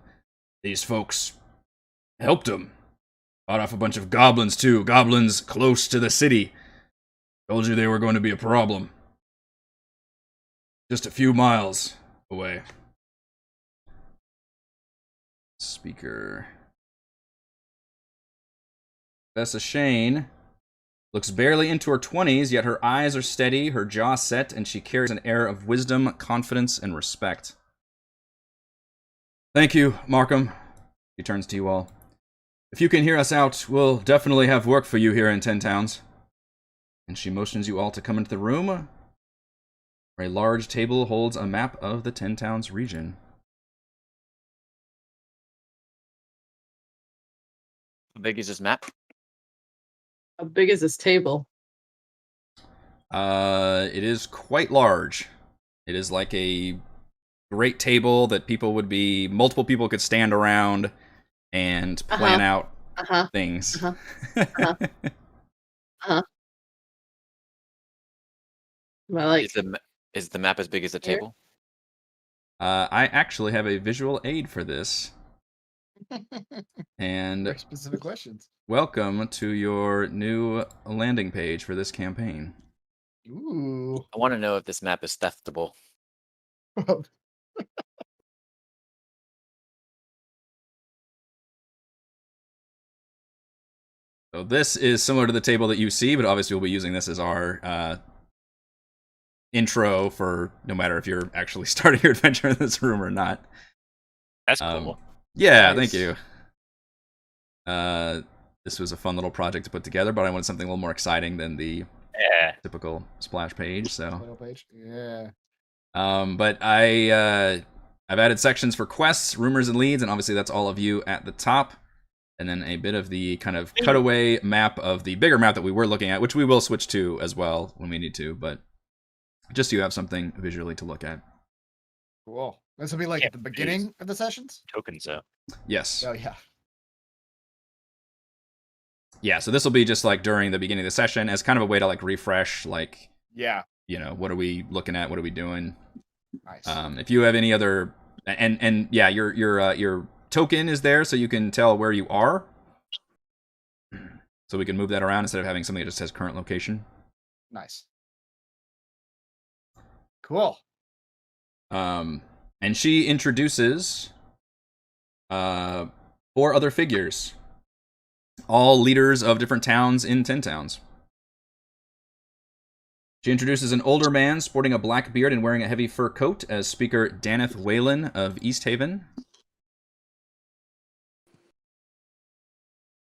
these folks helped them. Fought off a bunch of goblins, too. Goblins close to the city. Told you they were going to be a problem. Just a few miles away." Speaker. Vessa Shane looks barely into her 20s, yet her eyes are steady, her jaw set, and she carries an air of wisdom, confidence, and respect. "Thank you, Markham." She turns to you all. "If you can hear us out, we'll definitely have work for you here in 10 Towns. And she motions you all to come into the room, where a large table holds a map of the 10 Towns region. How big is this map? How big is this table? It is quite large. It is like a great table that multiple people could stand around and plan out things. Well, Is the map as big as the table? I actually have a visual aid for this. And Very specific questions. welcome to your new landing page for this campaign. Ooh. I want to know if this map is theftable. So this is similar to the table that you see, but obviously we'll be using this as our intro for no matter if you're actually starting your adventure in this room or not. That's cool. Yeah, Nice. thank you. This was a fun little project to put together, but I wanted something a little more exciting than the Yeah. typical splash page. So, Title page. Yeah. but I've added sections for quests, rumors, and leads, and obviously that's all of you at the top. And then a bit of the kind of cutaway map of the bigger map that we were looking at, which we will switch to as well when we need to, but just so you have something visually to look at. Cool. This will be like Yeah, at the beginning of the sessions? Tokens up. Yes. Oh, yeah. Yeah, so this will be just like during the beginning of the session as kind of a way to like refresh, like, Yeah. what are we looking at? What are we doing? Nice. If you have any other, and yeah, your token is there so you can tell where you are. So we can move that around instead of having something that just says current location. Nice. Cool. And she introduces 4 other figures, all leaders of different towns in 10 Towns. She introduces an older man sporting a black beard and wearing a heavy fur coat as Speaker Daneth Whalen of East Haven.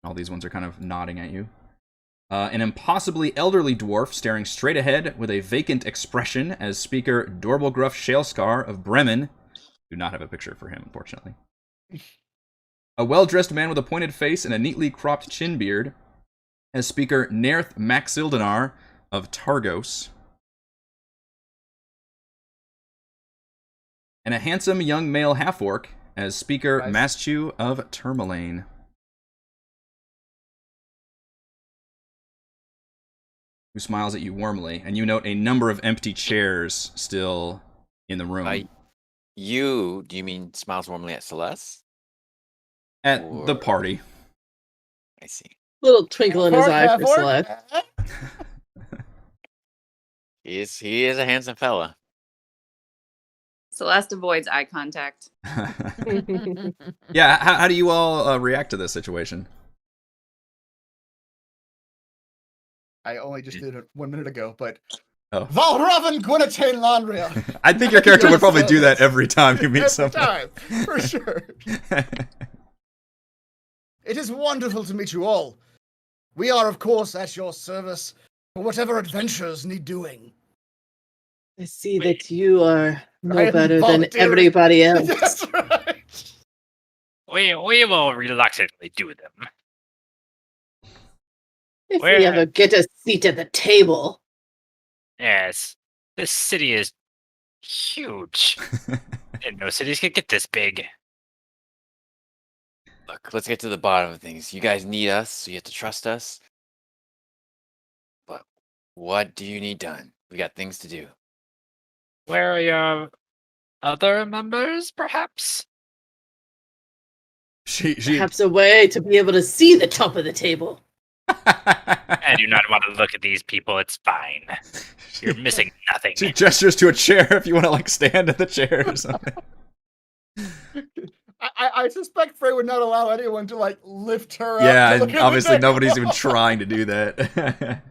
All these ones are kind of nodding at you. An impossibly elderly dwarf staring straight ahead with a vacant expression as Speaker Dorbelgruff Shaleskar of Bremen. Do not have a picture for him, unfortunately. A well-dressed man with a pointed face and a neatly cropped chin beard as Speaker Nerth Maxildanar of Targos. And a handsome young male half-orc as Speaker Maschu of Tourmaline. Who smiles at you warmly, and you note a number of empty chairs still in the room. Do you mean smiles warmly at Celeste? At the Or- party. I see. Little twinkle in his eye for Celeste. He is a handsome fella. Celeste avoids eye contact. Yeah, how do you all react to this situation? I only just did it 1 minute ago, but Oh. Valravan Gwynatane Landria. I think your character would probably do that every time you meet Every someone. time, for sure. It is wonderful to meet you all. We are, of course, at your service for whatever adventures need doing. I see that you are I no am better than volunteering. everybody else. That's right. We will reluctantly do them. If Where- we ever get a seat at the table. Yes, this city is huge. And no cities could get this big. Look, let's get to the bottom of things. You guys need us, so you have to trust us. But what do you need done? We got things to do. Where are your other members, perhaps? She Perhaps a way to be able to see the top of the table. I do not want to look at these people. It's fine. You're missing nothing. She gestures to a chair if you want to like stand at the chair or something. I suspect Frey would not allow anyone to like lift her up. Yeah, to and look at the obviously table. nobody's even trying to do that.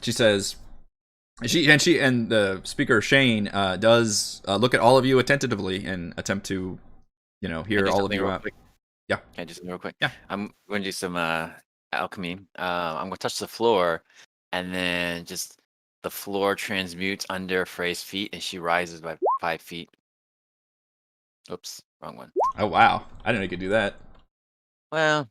She says, and the speaker Shane does look at all of you attentively and attempt to, Can I hear do all of something you real out. quick? Yeah. Can I do something real quick? Yeah. I'm going to do some alchemy. I'm going to touch the floor, and then just the floor transmutes under Frey's feet, and she rises by 5 feet. Oops, wrong one. Oh wow, I didn't know you could do that. Well,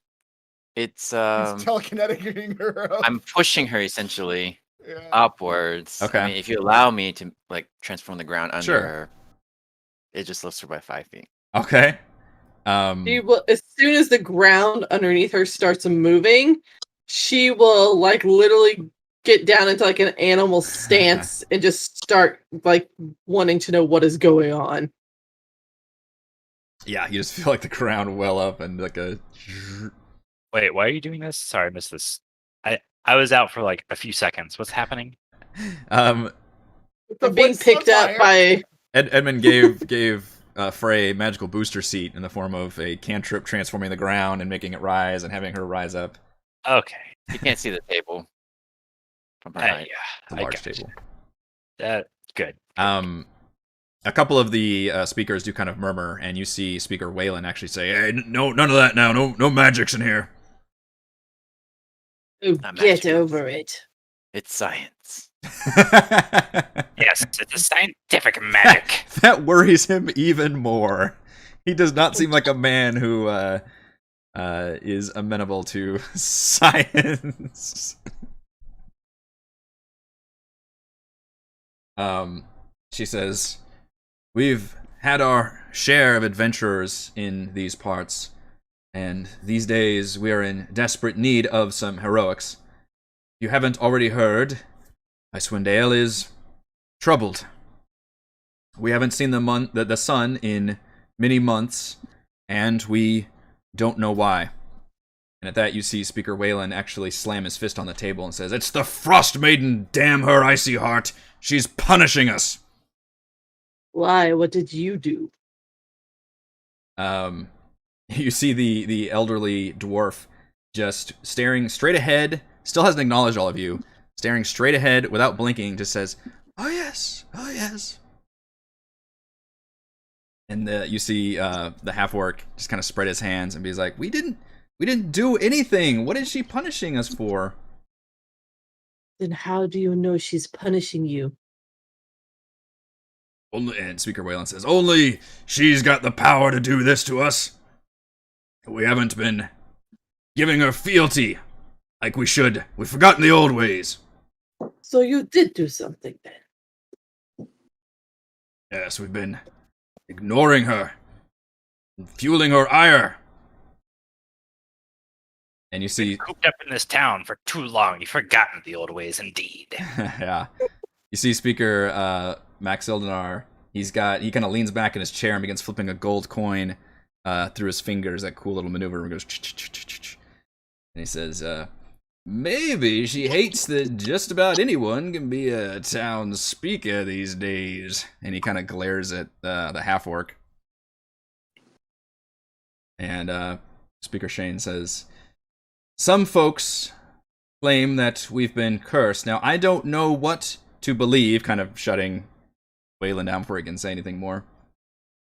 it's He's telekineticing her up. I'm pushing her essentially Yeah. upwards. Okay. I mean, if you allow me to like transform the ground under Sure. her, it just lifts her by 5 feet. Okay. She will, as soon as the ground underneath her starts moving, she will like literally get down into like an animal stance and just start like wanting to know what is going on. Yeah, you just feel like the ground well up and like a. Wait, why are you doing this? Sorry, I missed this. I was out for like a few seconds. What's happening? Um, They're being picked up by Edmund gave Frey a magical booster seat in the form of a cantrip transforming the ground and making it rise and having her rise up. Okay. You can't see the table from behind. Yeah, It's a I large gotcha. table. Good. A couple of the speakers do kind of murmur, and you see Speaker Waylon actually say, "Hey, no, none of that now. No magics in here." oh, Not get magic. over it. It's science. Yes, it's a scientific magic. That worries him even more. He does not seem like a man who is amenable to science. She says, "We've had our share of adventurers in these parts, and these days we are in desperate need of some heroics. You haven't already heard, Icewind Dale is troubled. We haven't seen the sun in many months, and we don't know why." And at that, you see Speaker Waylon actually slam his fist on the table and says, "It's the Frostmaiden, damn her icy heart! She's punishing us!" Why? What did you do? You see the elderly dwarf just staring straight ahead, still hasn't acknowledged all of you, staring straight ahead without blinking, just says, oh yes. And you see the half-orc just kind of spread his hands and be like, we didn't We didn't do anything. What is she punishing us for? Then how do you know she's punishing you? And Speaker Whalen says, only she's got the power to do this to us. We haven't been giving her fealty like we should. We've forgotten the old ways. So you did do something then. Yes, we've been ignoring her, fueling her ire. And you see, Cooped up in this town for too long. You've forgotten the old ways, indeed. yeah, you see Speaker Max Ildenar. He kind of leans back in his chair and begins flipping a gold coin through his fingers. That cool little maneuver. And goes, and he says, maybe she hates that just about anyone can be a town speaker these days. And he kind of glares at the half-orc. And Speaker Shane says, some folks claim that we've been cursed. Now, I don't know what to believe, kind of shutting Waylon down before he can say anything more.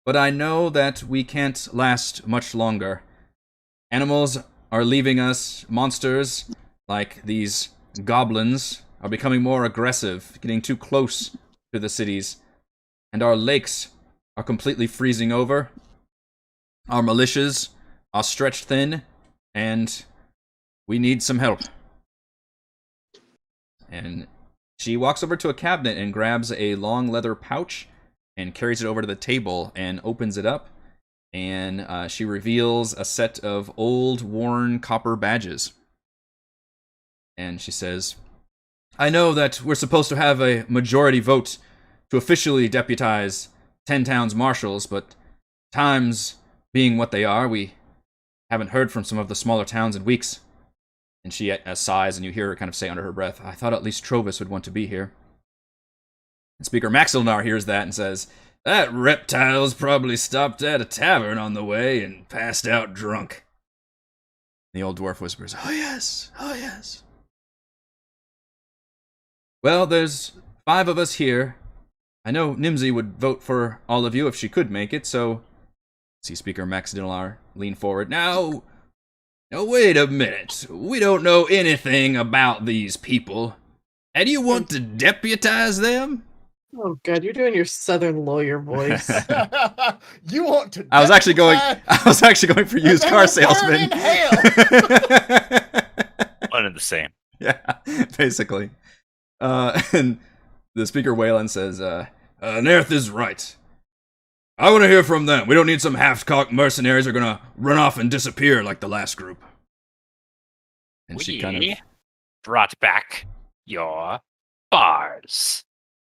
But I know that we can't last much longer. Animals are leaving us. Monsters, like these goblins, are becoming more aggressive, getting too close to the cities. And our lakes are completely freezing over. Our militias are stretched thin, and we need some help. And she walks over to a cabinet and grabs a long leather pouch and carries it over to the table and opens it up. And she reveals a set of old, worn copper badges. And she says, I know that we're supposed to have a majority vote to officially deputize 10 towns marshals, but times being what they are, we haven't heard from some of the smaller towns in weeks. And she sighs, and you hear her kind of say under her breath, I thought at least Trovis would want to be here. And Speaker Maxilnar hears that and says, that reptile's probably stopped at a tavern on the way and passed out drunk. The old dwarf whispers, oh yes, oh yes. Well, there's 5 of us here. I know Nimsy would vote for all of you if she could make it, so... See Speaker Maxilnar lean forward. Now, wait a minute. We don't know anything about these people. And you want to deputize them? Oh god, you're doing your southern lawyer voice. You want to? I was actually going for used car salesman. One and the same. Yeah, basically. And the Speaker Whalen says, Nerth is right. I want to hear from them. We don't need some half-cocked mercenaries who are going to run off and disappear like the last group. And she kind of brought back your bars.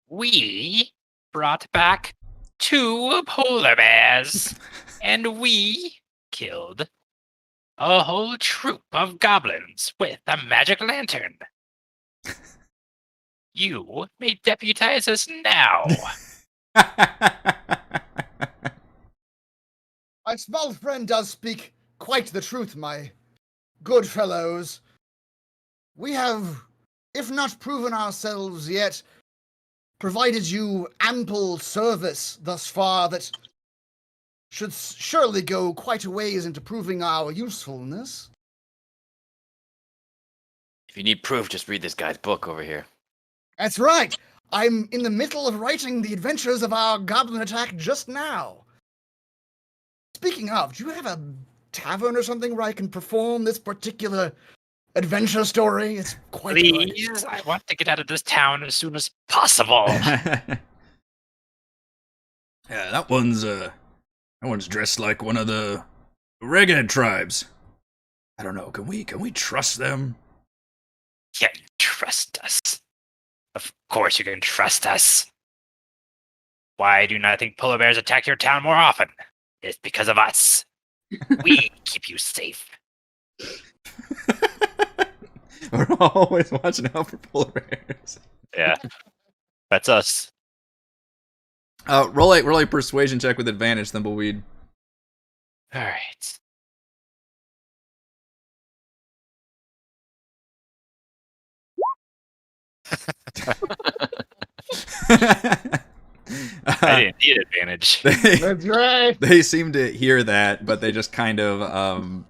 We brought back 2 polar bears. And we killed a whole troop of goblins with a magic lantern. You may deputize us now. My small friend does speak quite the truth, my good fellows. We have, if not proven ourselves yet, provided you ample service thus far that should surely go quite a ways into proving our usefulness. If you need proof, just read this guy's book over here. That's right. I'm in the middle of writing the adventures of our goblin attack just now. Speaking of, do you have a tavern or something where I can perform this particular adventure story? It's quite Please, good. I want to get out of this town as soon as possible. Yeah, that one's dressed like one of the Regad tribes. I don't know, can we trust them? Can you trust us? Of course you can trust us. Why do you not think polar bears attack your town more often? It's because of us. We keep you safe. We're always watching out for polar bears. Yeah. That's us. Roll a persuasion check with advantage, Thimbleweed. All right. I didn't need advantage. That's right. They seem to hear that, but they just kind of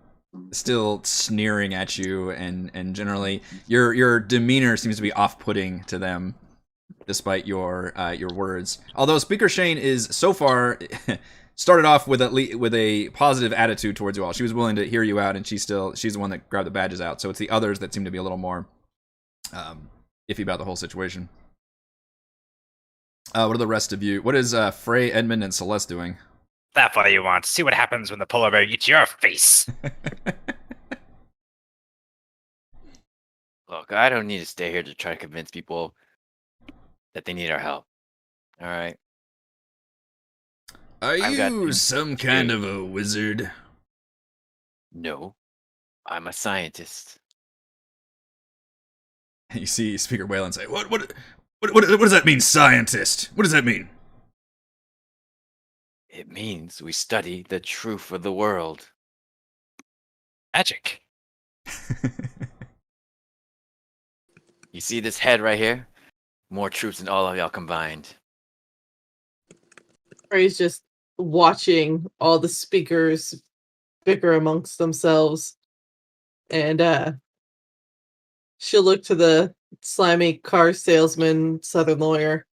still sneering at you, and generally your demeanor seems to be off-putting to them, despite your words. Although Speaker Shane is so far started off with a positive attitude towards you all. She was willing to hear you out, and she's the one that grabbed the badges out. So it's the others that seem to be a little more iffy about the whole situation. What are the rest of you? What is Frey, Edmund, and Celeste doing? That's what you want. See what happens when the polar bear eats your face. Look, I don't need to stay here to try to convince people that they need our help. All right. Are I've got you things some to kind do. of a wizard? No, I'm a scientist. You see Speaker Wayland say, What does that mean, scientist? What does that mean? It means we study the truth of the world. Magic. You see this head right here? More truth than all of y'all combined. Frey's just watching all the speakers bicker amongst themselves. And she'll look to the slimy car salesman, Southern lawyer,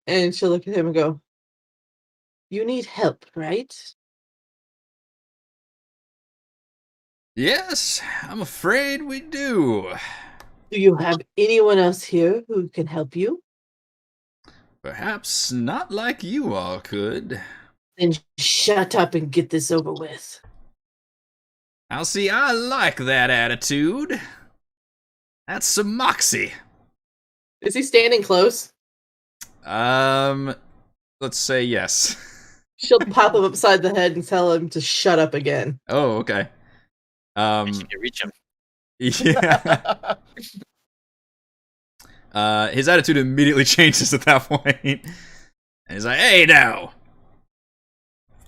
and she'll look at him and go, "You need help, right?" Yes, I'm afraid we do. Do you have anyone else here who can help you? Perhaps not like you all could. Then shut up and get this over with. I'll see, I like that attitude. That's some moxie. Is he standing close? Let's say yes. She'll pop him upside the head and tell him to shut up again. Oh, okay. And she can reach him. Yeah. His attitude immediately changes at that point. And he's like, hey, now.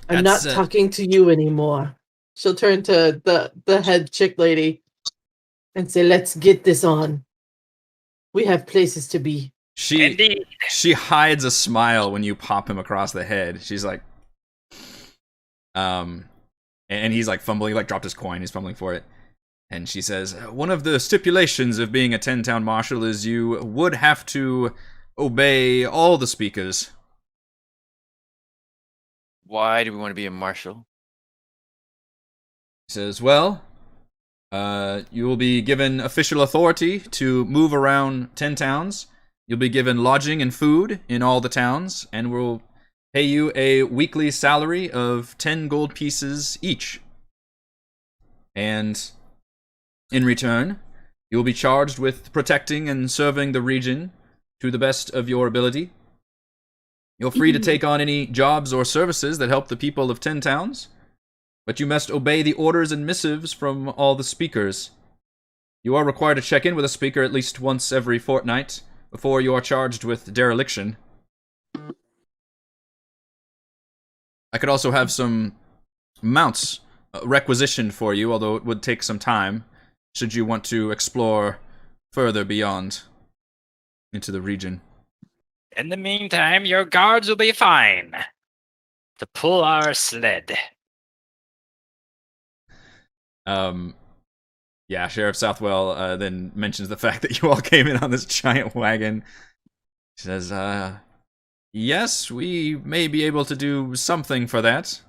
I'm not That's, talking to you anymore. She'll turn to the head chick lady and say, let's get this on. We have places to be. Indeed. She hides a smile when you pop him across the head. She's like, and he's like fumbling, he like dropped his coin, he's fumbling for it. And she says, one of the stipulations of being a 10-town marshal is you would have to obey all the speakers. Why do we want to be a marshal? He says, well, you will be given official authority to move around 10 towns. You'll be given lodging and food in all the towns, and we'll pay you a weekly salary of 10 gold pieces each. And in return, you will be charged with protecting and serving the region to the best of your ability. You're free to take on any jobs or services that help the people of 10 towns, but you must obey the orders and missives from all the speakers. You are required to check in with a speaker at least once every fortnight before you are charged with dereliction. I could also have some mounts requisitioned for you, although it would take some time, should you want to explore further beyond into the region. In the meantime, your guards will be fine to pull our sled. Yeah, Sheriff Southwell then mentions the fact that you all came in on this giant wagon. She says, yes, we may be able to do something for that.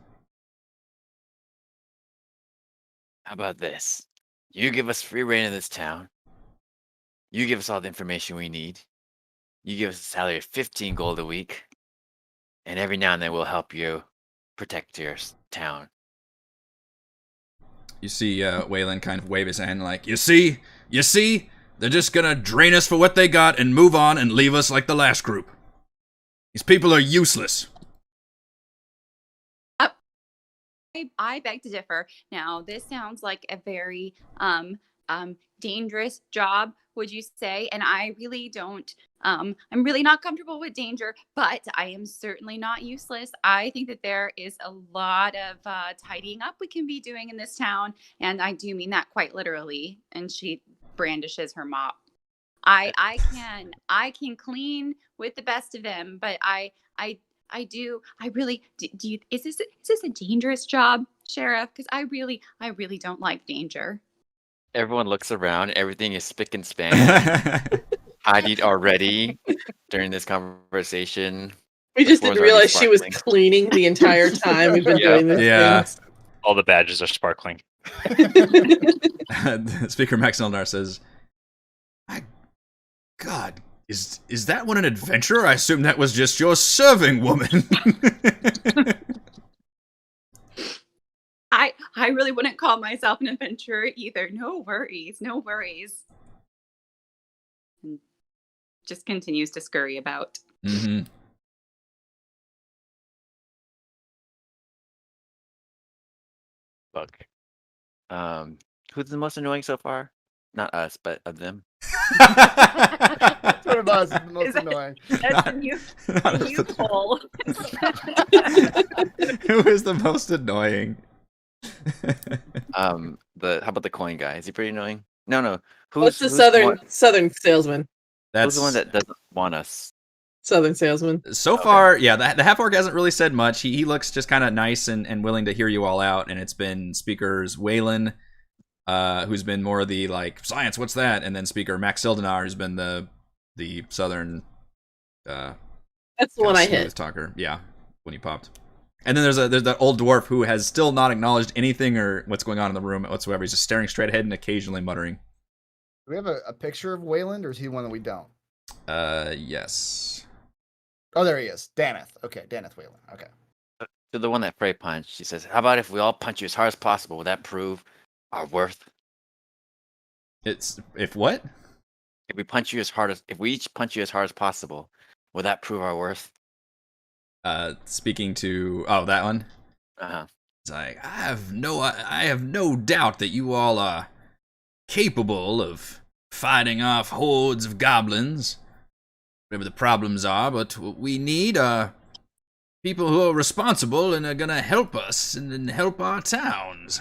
How about this? You give us free reign of this town. You give us all the information we need. You give us a salary of 15 gold a week. And every now and then we'll help you protect your town. You see Wayland kind of wave his hand like, you see? They're just gonna drain us for what they got and move on and leave us like the last group. These people are useless. I beg to differ. Now, this sounds like a very dangerous job, would you say? And I really don't. I'm really not comfortable with danger, but I am certainly not useless. I think that there is a lot of tidying up we can be doing in this town, and I do mean that quite literally. And she brandishes her mop. I can clean with the best of them, but I I do. I really do. You, is this a dangerous job, Sheriff? Because I really don't like danger. Everyone looks around. Everything is spick and span. Hiding already during this conversation. We The just floor's didn't already realize she was sparkling. cleaning the entire time we've been Yeah. doing this Yeah. All the badges are sparkling. thing. Speaker Max Eldar says, "My God, is that one an adventurer? I assume that was just your serving woman." I really wouldn't call myself an adventurer either. No worries, no worries. And just continues to scurry about. Mm-hmm. Fuck. Who's the most annoying so far? Not us, but of them. Which one of us is the most Is that- annoying? That's a new poll. Who is the most annoying? How about the coin guy? Is he pretty annoying? No. What's the who's southern salesman? That's Who's the one that doesn't want us? Southern salesman. so far. Yeah, the half orc hasn't really said much. He looks just kind of nice and willing to hear you all out. And it's been speakers Waylon, who's been more of the like science. What's that? And then speaker Max Sildenar, who's been the southern. That's the one I hit. Talker. Yeah, when he popped. And then there's that old dwarf who has still not acknowledged anything or what's going on in the room whatsoever. He's just staring straight ahead and occasionally muttering. Do we have a picture of Wayland, or is he one that we don't? Yes. Oh, there he is. Daneth. Okay, Daneth Wayland. Okay. To the one that Frey punched, she says, "How about if we all punch you as hard as possible? Will that prove our worth? It's if what? If we each punch you as hard as possible, will that prove our worth?" Speaking to that one. Uh-huh. It's like I have no doubt that you all are capable of fighting off hordes of goblins, whatever the problems are. But what we need are people who are responsible and are gonna help us and help our towns.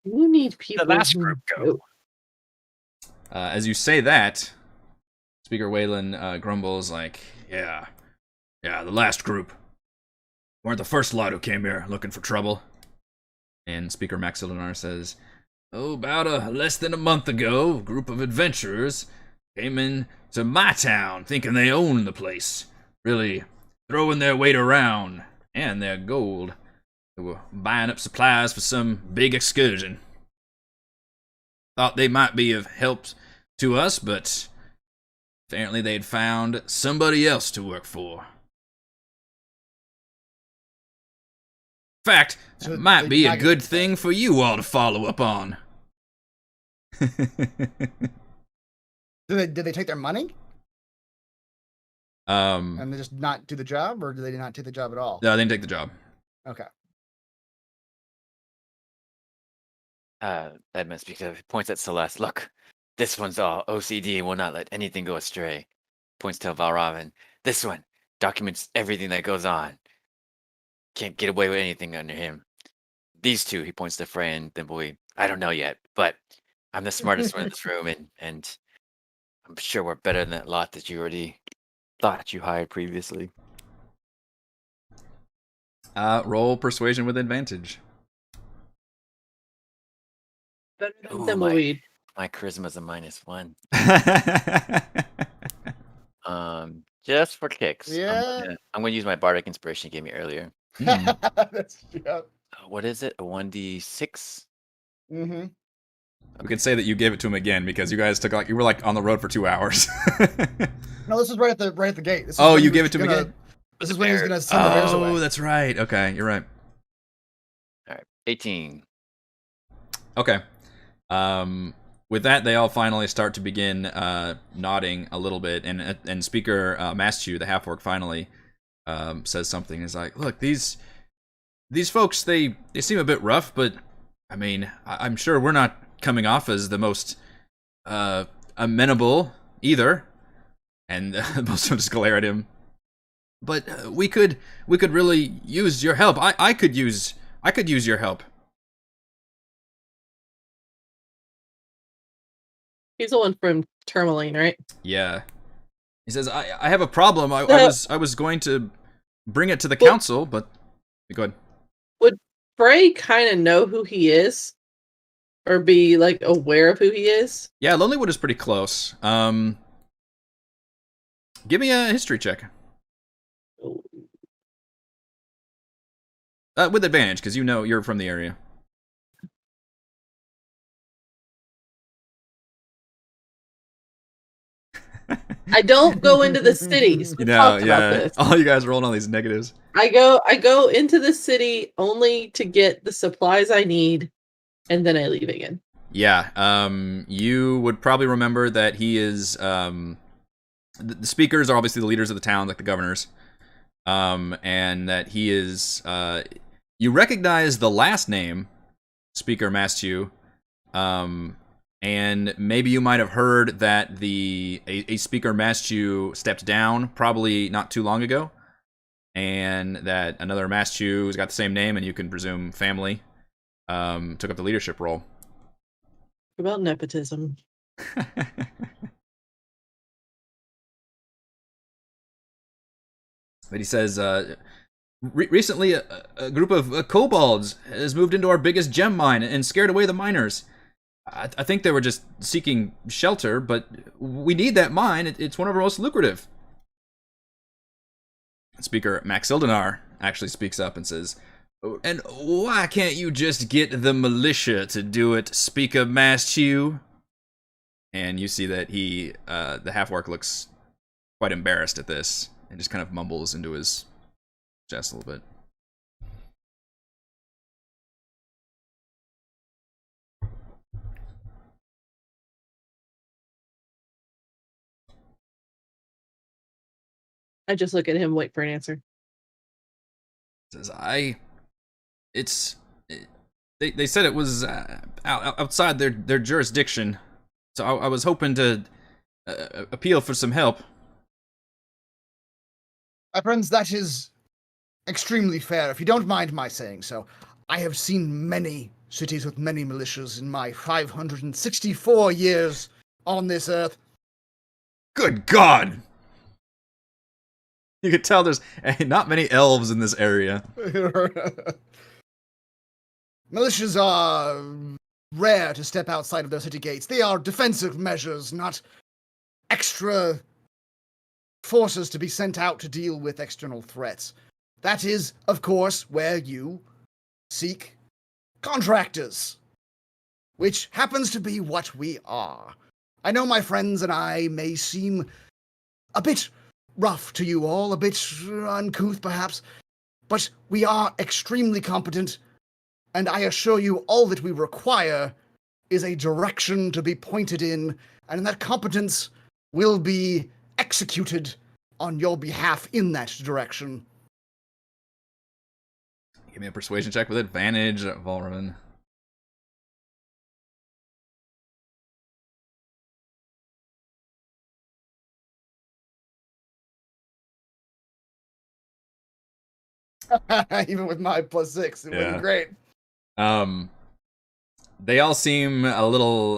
You need people. The last who group go. know. As you say that, Speaker Waylon grumbles like, "Yeah, the last group weren't the first lot who came here looking for trouble." And Speaker Maxilinar says, about less than a month ago, a group of adventurers came in to my town thinking they owned the place, really throwing their weight around and their gold. They were buying up supplies for some big excursion. Thought they might be of help to us, but apparently they'd found somebody else to work for. In fact, So it might they be a not good gonna- thing for you all to follow up on. Did they take their money No, and they just not do the job, or did they not take the job at all? they didn't take the job. Okay. Edmund speaks up, points at Celeste. "Look, this one's all OCD and will not let anything go astray." Points to Valravn. "This one documents everything that goes on. Can't get away with anything under him. These two," he points to Frey and Thimbleweed, "I don't know yet, but I'm the smartest one in this room, and I'm sure we're better than that lot that you already thought you hired previously." Roll persuasion with advantage. Better than Ooh, Thimbleweed. My charisma's a -1. Just for kicks. Yeah. I'm gonna use my bardic inspiration you gave me earlier. That's yeah. What is it? A 1d6? Mm-hmm. We could say that you gave it to him again because you guys took you were like on the road for 2 hours. No, this was right at the gate. This is Oh, when you he gave was it to him gonna- again? This is when he was gonna send the bears Oh, away. that's right. Okay, you're right. All right, 18. Okay. With that, they all finally start to begin nodding a little bit, and Speaker Maschu, the half orc, finally says something. He's like, "Look, these folks, they seem a bit rough, but I mean, I'm sure we're not coming off as the most amenable either." And most of them just glare at him. "But we could really use your help. I could use your help." He's the one from Tourmaline, right? Yeah. He says, I have a problem. I was going to bring it to the Well- council, but go ahead. Would Frey kind of know who he is, or be like aware of who he is? Yeah, Lonelywood is pretty close. Give me a history check. With advantage, because you know you're from the area. I don't go into the cities. We talked about this. All you guys rolling all these negatives. I go into the city only to get the supplies I need, and then I leave again. Yeah, you would probably remember that he is, the speakers are obviously the leaders of the town, like the governors, and that he is, you recognize the last name, Speaker Mastu, and maybe you might have heard that a Speaker Mastu stepped down probably not too long ago, and that another Mastu who's got the same name, and you can presume family, took up the leadership role. What about nepotism? But he says, recently a group of kobolds has moved into our biggest gem mine and scared away the miners. I think they were just seeking shelter, but we need that mine. It's one of our most lucrative. Speaker Max Ildenar actually speaks up and says, and why can't you just get the militia to do it, Speaker Mastu? And you see that he, the half-orc, looks quite embarrassed at this and just kind of mumbles into his chest a little bit. I just look at him, wait for an answer. Says, they said it was outside their jurisdiction, so I was hoping to appeal for some help. My friends, that is extremely fair, if you don't mind my saying so. I have seen many cities with many militias in my 564 years on this earth. Good God! You could tell there's not many elves in this area. Militias are rare to step outside of their city gates. They are defensive measures, not extra forces to be sent out to deal with external threats. That is, of course, where you seek contractors, which happens to be what we are. I know my friends and I may seem a bit rough to you all, a bit uncouth perhaps, but we are extremely competent, and I assure you all that we require is a direction to be pointed in, and that competence will be executed on your behalf in that direction. Give me a persuasion check with advantage, Volraman. Even with my +6, it would be great. They all seem a little,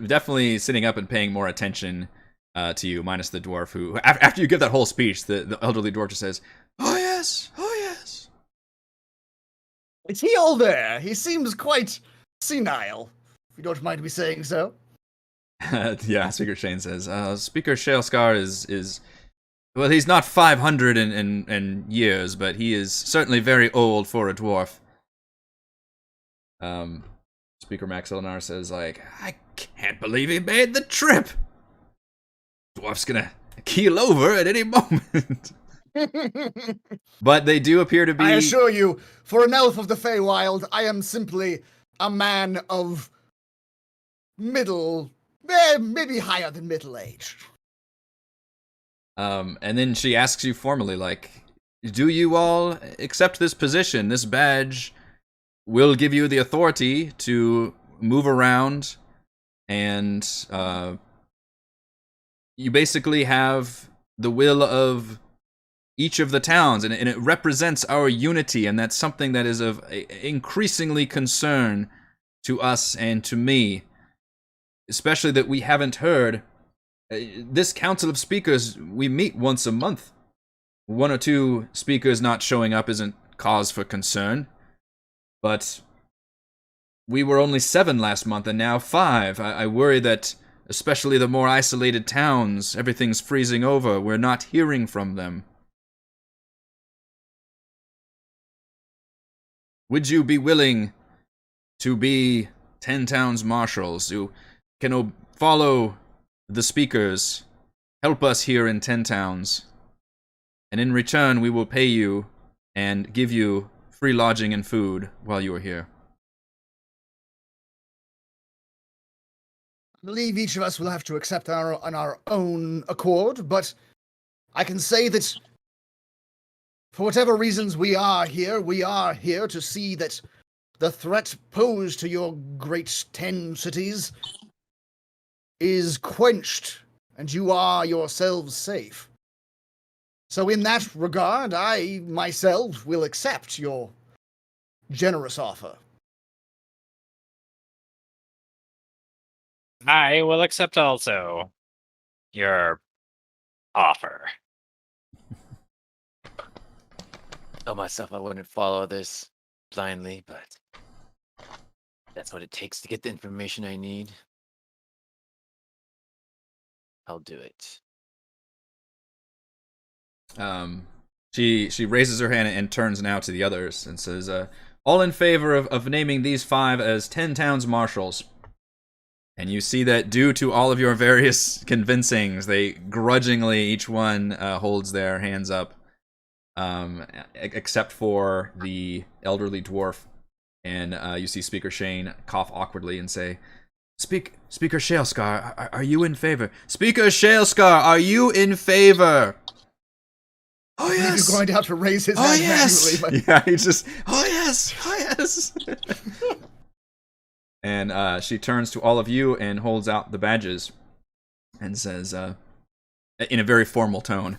definitely sitting up and paying more attention to you, minus the dwarf who, after you give that whole speech, the elderly dwarf just says, "Oh yes, oh yes." Is he all there? He seems quite senile, if you don't mind me saying so. Yeah, Speaker Shane says, Speaker Shaleskar is well, he's not 500 in years, but he is certainly very old for a dwarf. Speaker Max Eleanor says, like, I can't believe he made the trip. Dwarf's gonna keel over at any moment. But they do appear to be... I assure you, for an elf of the Feywild, I am simply a man of middle, maybe higher than middle age. And then she asks you formally, like, do you all accept this position? This badge will give you the authority to move around, and you basically have the will of each of the towns, and it represents our unity, and that's something that is of increasingly concern to us and to me, especially that we haven't heard. This Council of Speakers, we meet once a month. one or two speakers not showing up isn't cause for concern, but we were only 7 last month and now 5. I worry that, especially the more isolated towns, everything's freezing over. We're not hearing from them. Would you be willing to be 10 towns marshals who can follow the speakers, help us here in 10 towns, and in return we will pay you and give you free lodging and food while you are here? I believe each of us will have to accept on our own accord, but I can say that for whatever reasons we are here to see that the threat posed to your great 10 cities is quenched, and you are yourselves safe. So in that regard, I myself will accept your generous offer. I will accept also your offer. Tell myself I wouldn't follow this blindly, but that's what it takes to get the information I need. I'll do it. She raises her hand and turns now to the others and says, all in favor of naming these 5 as 10 towns marshals. And you see that due to all of your various convincings, they grudgingly, each one holds their hands up, except for the elderly dwarf. And you see Speaker Shane cough awkwardly and say, Speaker Shalescar, are you in favor? Speaker Shalescar, are you in favor? Oh, yes. You're going to have to raise his hand yes. manually. But... Yeah, he's just, oh, yes. And she turns to all of you and holds out the badges and says, in a very formal tone,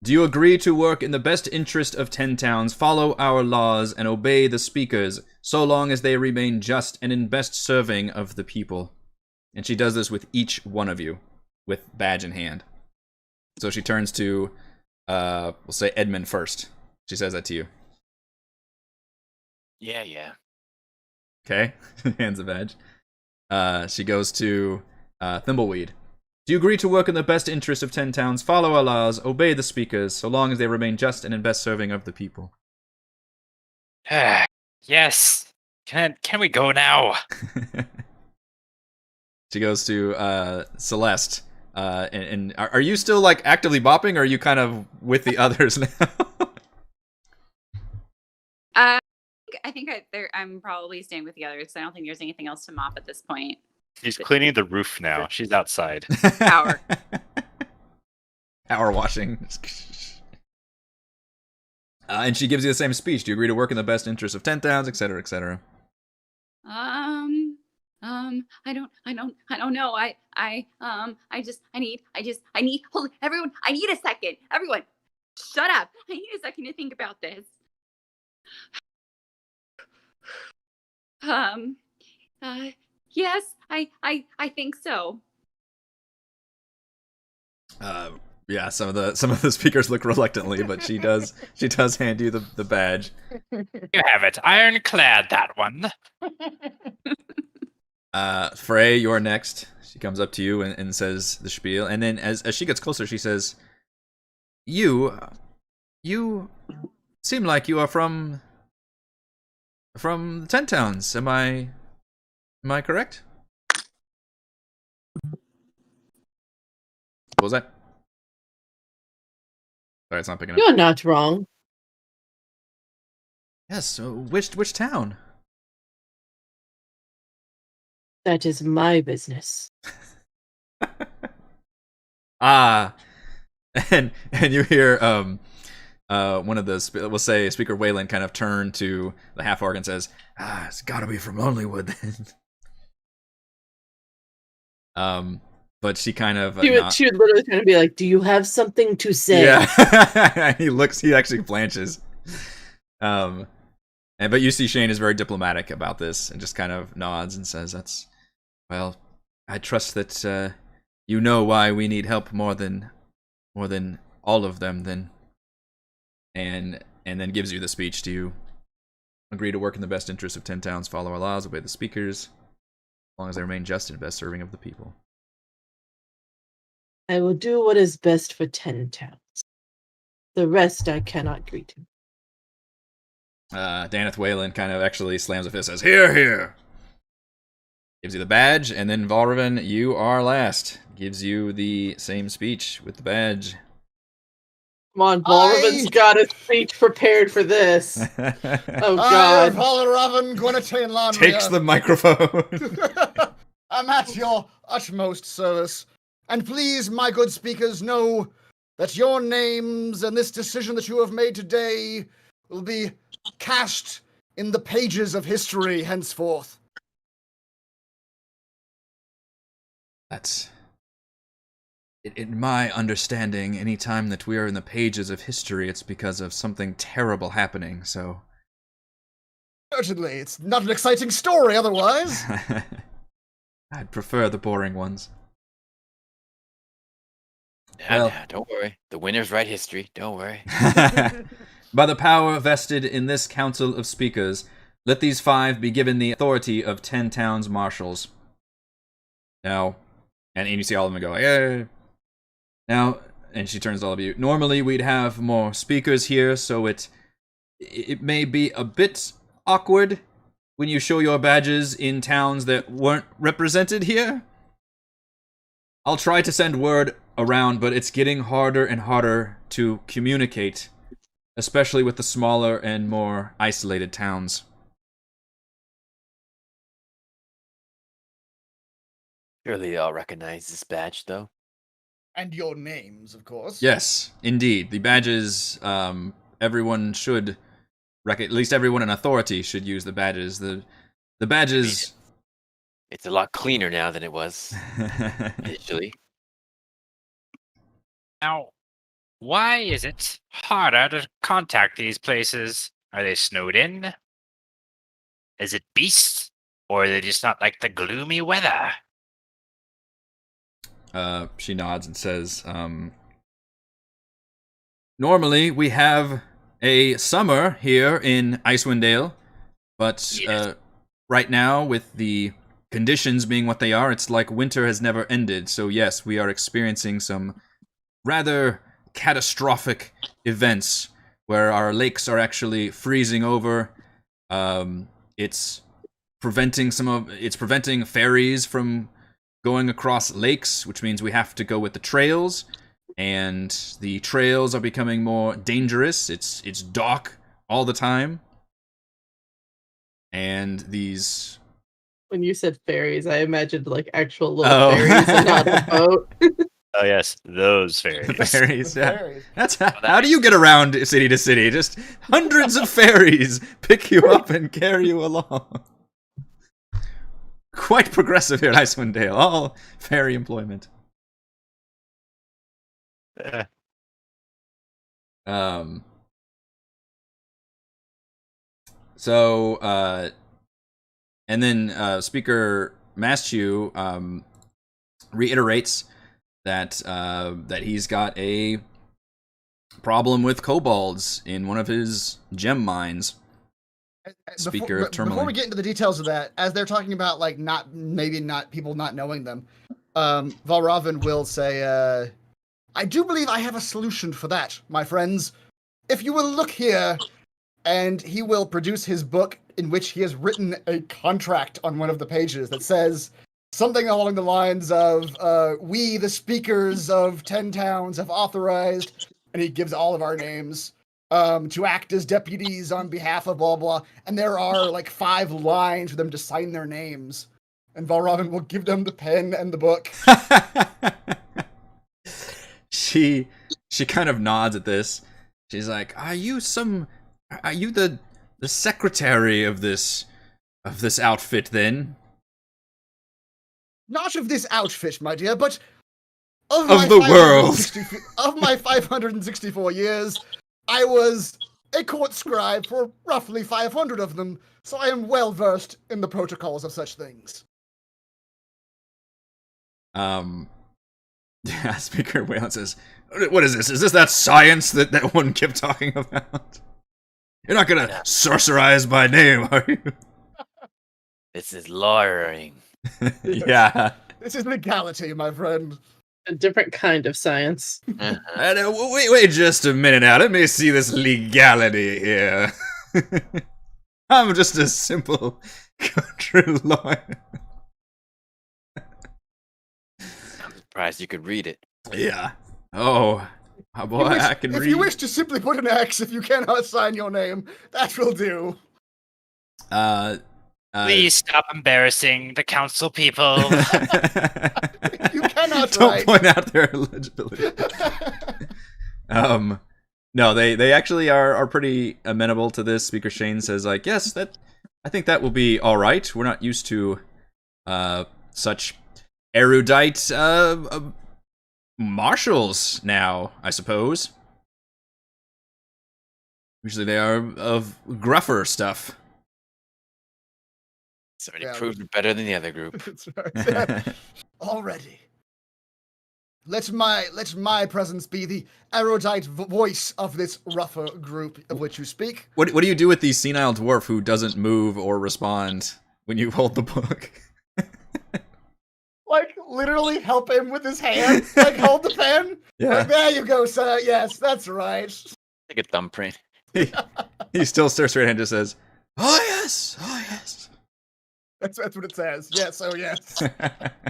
do you agree to work in the best interest of 10 towns, follow our laws, and obey the speakers, so long as they remain just and in best serving of the people? And she does this with each one of you, with badge in hand. So she turns to, we'll say Edmund first. She says that to you. Yeah. Okay, hands a badge. She goes to Thimbleweed. Do you agree to work in the best interest of 10 towns, follow our laws, obey the speakers, so long as they remain just and in best serving of the people? Yes. Can we go now? She goes to Celeste. And are you still like actively bopping, or are you kind of with the others now? I'm probably staying with the others. I don't think there's anything else to mop at this point. She's cleaning the roof now. She's outside. Power. Power washing. And she gives you the same speech. Do you agree to work in the best interest of 10 towns, etc., etc.? I don't know. I need, hold, everyone, I need a second. Everyone, shut up. I need a second to think about this. Yes, I think so. Yeah, some of the speakers look reluctantly, but she does hand you the badge. You have it. Ironclad, that one. Frey, you're next. She comes up to you and says the spiel, and then as she gets closer, she says, You seem like you are from the 10 towns. Am I correct? What was that? Sorry, it's not picking up. You're not wrong. Yes. So which town? That is my business. And you hear one of the we'll say Speaker Wayland kind of turn to the half orc and says, it's gotta be from Lonelywood then. But she kind of She would literally kind of be like, do you have something to say? Yeah. he actually blanches. But you see Shane is very diplomatic about this and just kind of nods and says, well, I trust that you know why we need help more than all of them then. and then gives you the speech. Do you agree to work in the best interest of 10 towns, follow our laws, obey the speakers, as long as they remain just and best serving of the people? I will do what is best for 10 towns. The rest I cannot agree to. Daneth Whalen kind of actually slams a fist, says, "Here, here!" Gives you the badge, and then Valravin, you are last. Gives you the same speech with the badge. Come on, Valravin's got a speech prepared for this. Oh, I, God. Valravin Gwynetain Lanria, Takes the microphone. I'm at your utmost service. And please, my good speakers, know that your names and this decision that you have made today will be cast in the pages of history henceforth. That's... In my understanding, any time that we are in the pages of history, it's because of something terrible happening, so... Certainly, it's not an exciting story otherwise. I'd prefer the boring ones. Nah, don't worry. The winners write history. Don't worry. By the power vested in this council of speakers, let these 5 be given the authority of 10 towns marshals. Now, and you see all of them go, "Yay!" Now, and she turns to all of you. Normally, we'd have more speakers here, so it may be a bit awkward when you show your badges in towns that weren't represented here. I'll try to send word around, but it's getting harder and harder to communicate, especially with the smaller and more isolated towns. Surely they all recognize this badge, though. And your names, of course. Yes, indeed. The badges, everyone should, at least everyone in authority should use the badges. The badges... It's a lot cleaner now than it was initially. Now, why is it harder to contact these places? Are they snowed in? Is it beasts? Or are they just not like the gloomy weather? She nods and says, normally we have a summer here in Icewind Dale, but Yes. right now, with the conditions being what they are, it's like winter has never ended. So yes, we are experiencing some rather catastrophic events where our lakes are actually freezing over. It's preventing ferries from going across lakes, which means we have to go with the trails, and the trails are becoming more dangerous. It's dark all the time, and these... When you said ferries, I imagined like actual little ferries and not a boat. Oh yes, those fairies. Ferries, yeah. Fairies. That's how do you get around city to city? Just hundreds of ferries pick you up and carry you along. Quite progressive here at Icewind Dale. All ferry employment. So, and then Speaker Maschu reiterates that that he's got a problem with kobolds in one of his gem mines. Speaker of Before we Tourmaline. get into the details of that, as they're talking about like not people not knowing them, Valravin will say, "I do believe I have a solution for that, my friends. If you will look here," and he will produce his book in which he has written a contract on one of the pages that says something along the lines of, "We, the speakers of 10 towns, have authorized," and he gives all of our names. To act as deputies on behalf of blah blah, and there are like 5 lines for them to sign their names, and Valravin will give them the pen and the book. She kind of nods at this. She's like, Are you the secretary of this outfit then?" Not of this outfit, my dear, but of the world. Of my 564 years, I was a court scribe for roughly 500 of them, so I am well versed in the protocols of such things. Yeah, Speaker Whalen says, "What is this? Is this that science that one kept talking about? You're not gonna sorcerize my name, are you?" This is lawyering. Yeah. This is legality, my friend. A different kind of science. Wait just a minute now. Let me see this legality here. I'm just a simple country lawyer. I'm surprised you could read it. Yeah. Oh, boy, I can read. If you wish to simply put an X if you cannot sign your name, that will do. Please stop embarrassing the council people. You cannot Don't write. point out their eligibility. No, they actually are pretty amenable to this. Speaker Shane says, like, yes, I think that will be all right. We're not used to such erudite marshals now, I suppose. Usually they are of gruffer stuff. Somebody Yeah, proved it better than the other group. That's right. Already. Let my presence be the erudite voice of this rougher group of which you speak. What do you do with the senile dwarf who doesn't move or respond when you hold the book? Like, literally help him with his hand. Like, hold the pen. Yeah. Like, there you go, sir. Yes, that's right. Like a thumbprint. He still stares straight ahead and just says, "Oh yes, oh yes." That's what it says. Yes, oh yes.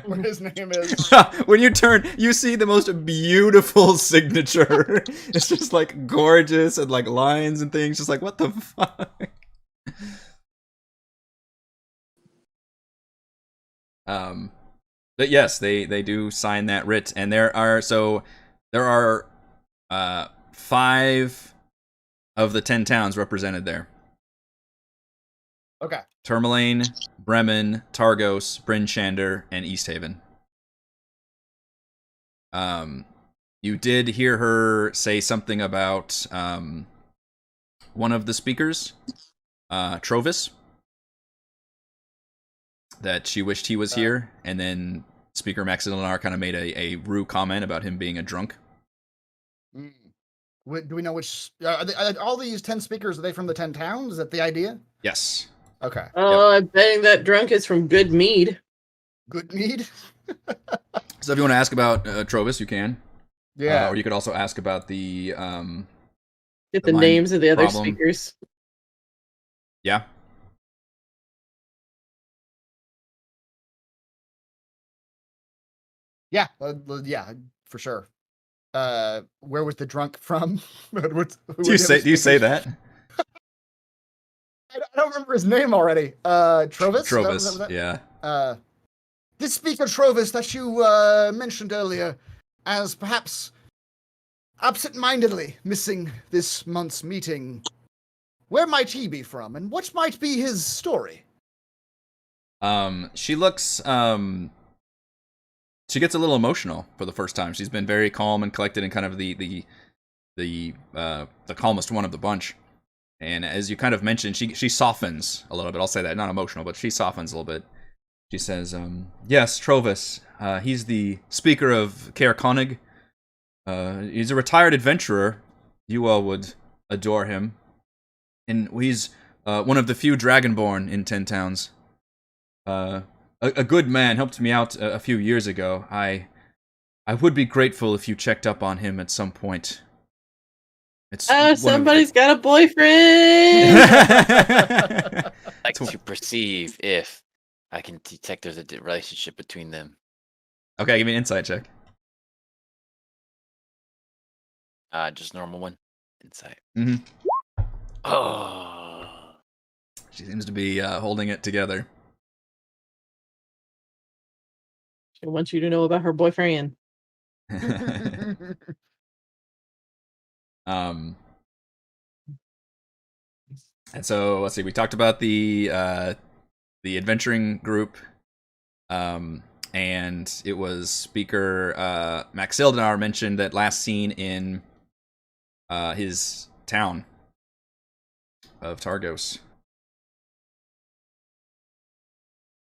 What his name is. When you turn, you see the most beautiful signature. It's just like gorgeous and like lines and things. Just like, what the fuck? But yes, they do sign that writ, and there are 5 of the 10 towns represented there. Okay. Tourmaline, Bremen, Targos, Bryn Shander, and East Haven. You did hear her say something about one of the speakers, Trovis, that she wished he was here, and then Speaker Maxillinar kind of made a rude comment about him being a drunk. Mm. Do we know which? Are all these 10 speakers, are they from the 10 towns? Is that the idea? Yes. Okay. Oh, I'm betting that drunk is from Good Mead. Good need? So if you want to ask about Trovis, you can. Yeah. Or you could also ask about the Get The the mind names of the other problem. speakers. yeah. Yeah. Yeah, for sure. Where was the drunk from? Do you say that? I don't remember his name already. Trovis? Trovis, That- yeah. This speaker Trovis that you mentioned earlier as perhaps absent-mindedly missing this month's meeting. Where might he be from, and what might be his story? She looks she gets a little emotional for the first time. She's been very calm and collected and kind of the calmest one of the bunch. And as you kind of mentioned, she softens a little bit. I'll say that, not emotional, but she softens a little bit. She says, yes, Trovis. He's the speaker of Caer Konig. He's a retired adventurer. You all would adore him. And he's one of the few Dragonborn in 10 towns. A good man, helped me out a few years ago. I would be grateful if you checked up on him at some point. It's Somebody's got a boyfriend! Like to perceive if I can detect there's a relationship between them. Okay, give me an insight check. Just normal one. Insight. Mhm. Oh. She seems to be holding it together. She wants you to know about her boyfriend. And so let's see. We talked about the adventuring group, and it was Speaker Maxildinar mentioned that last seen in his town of Targos.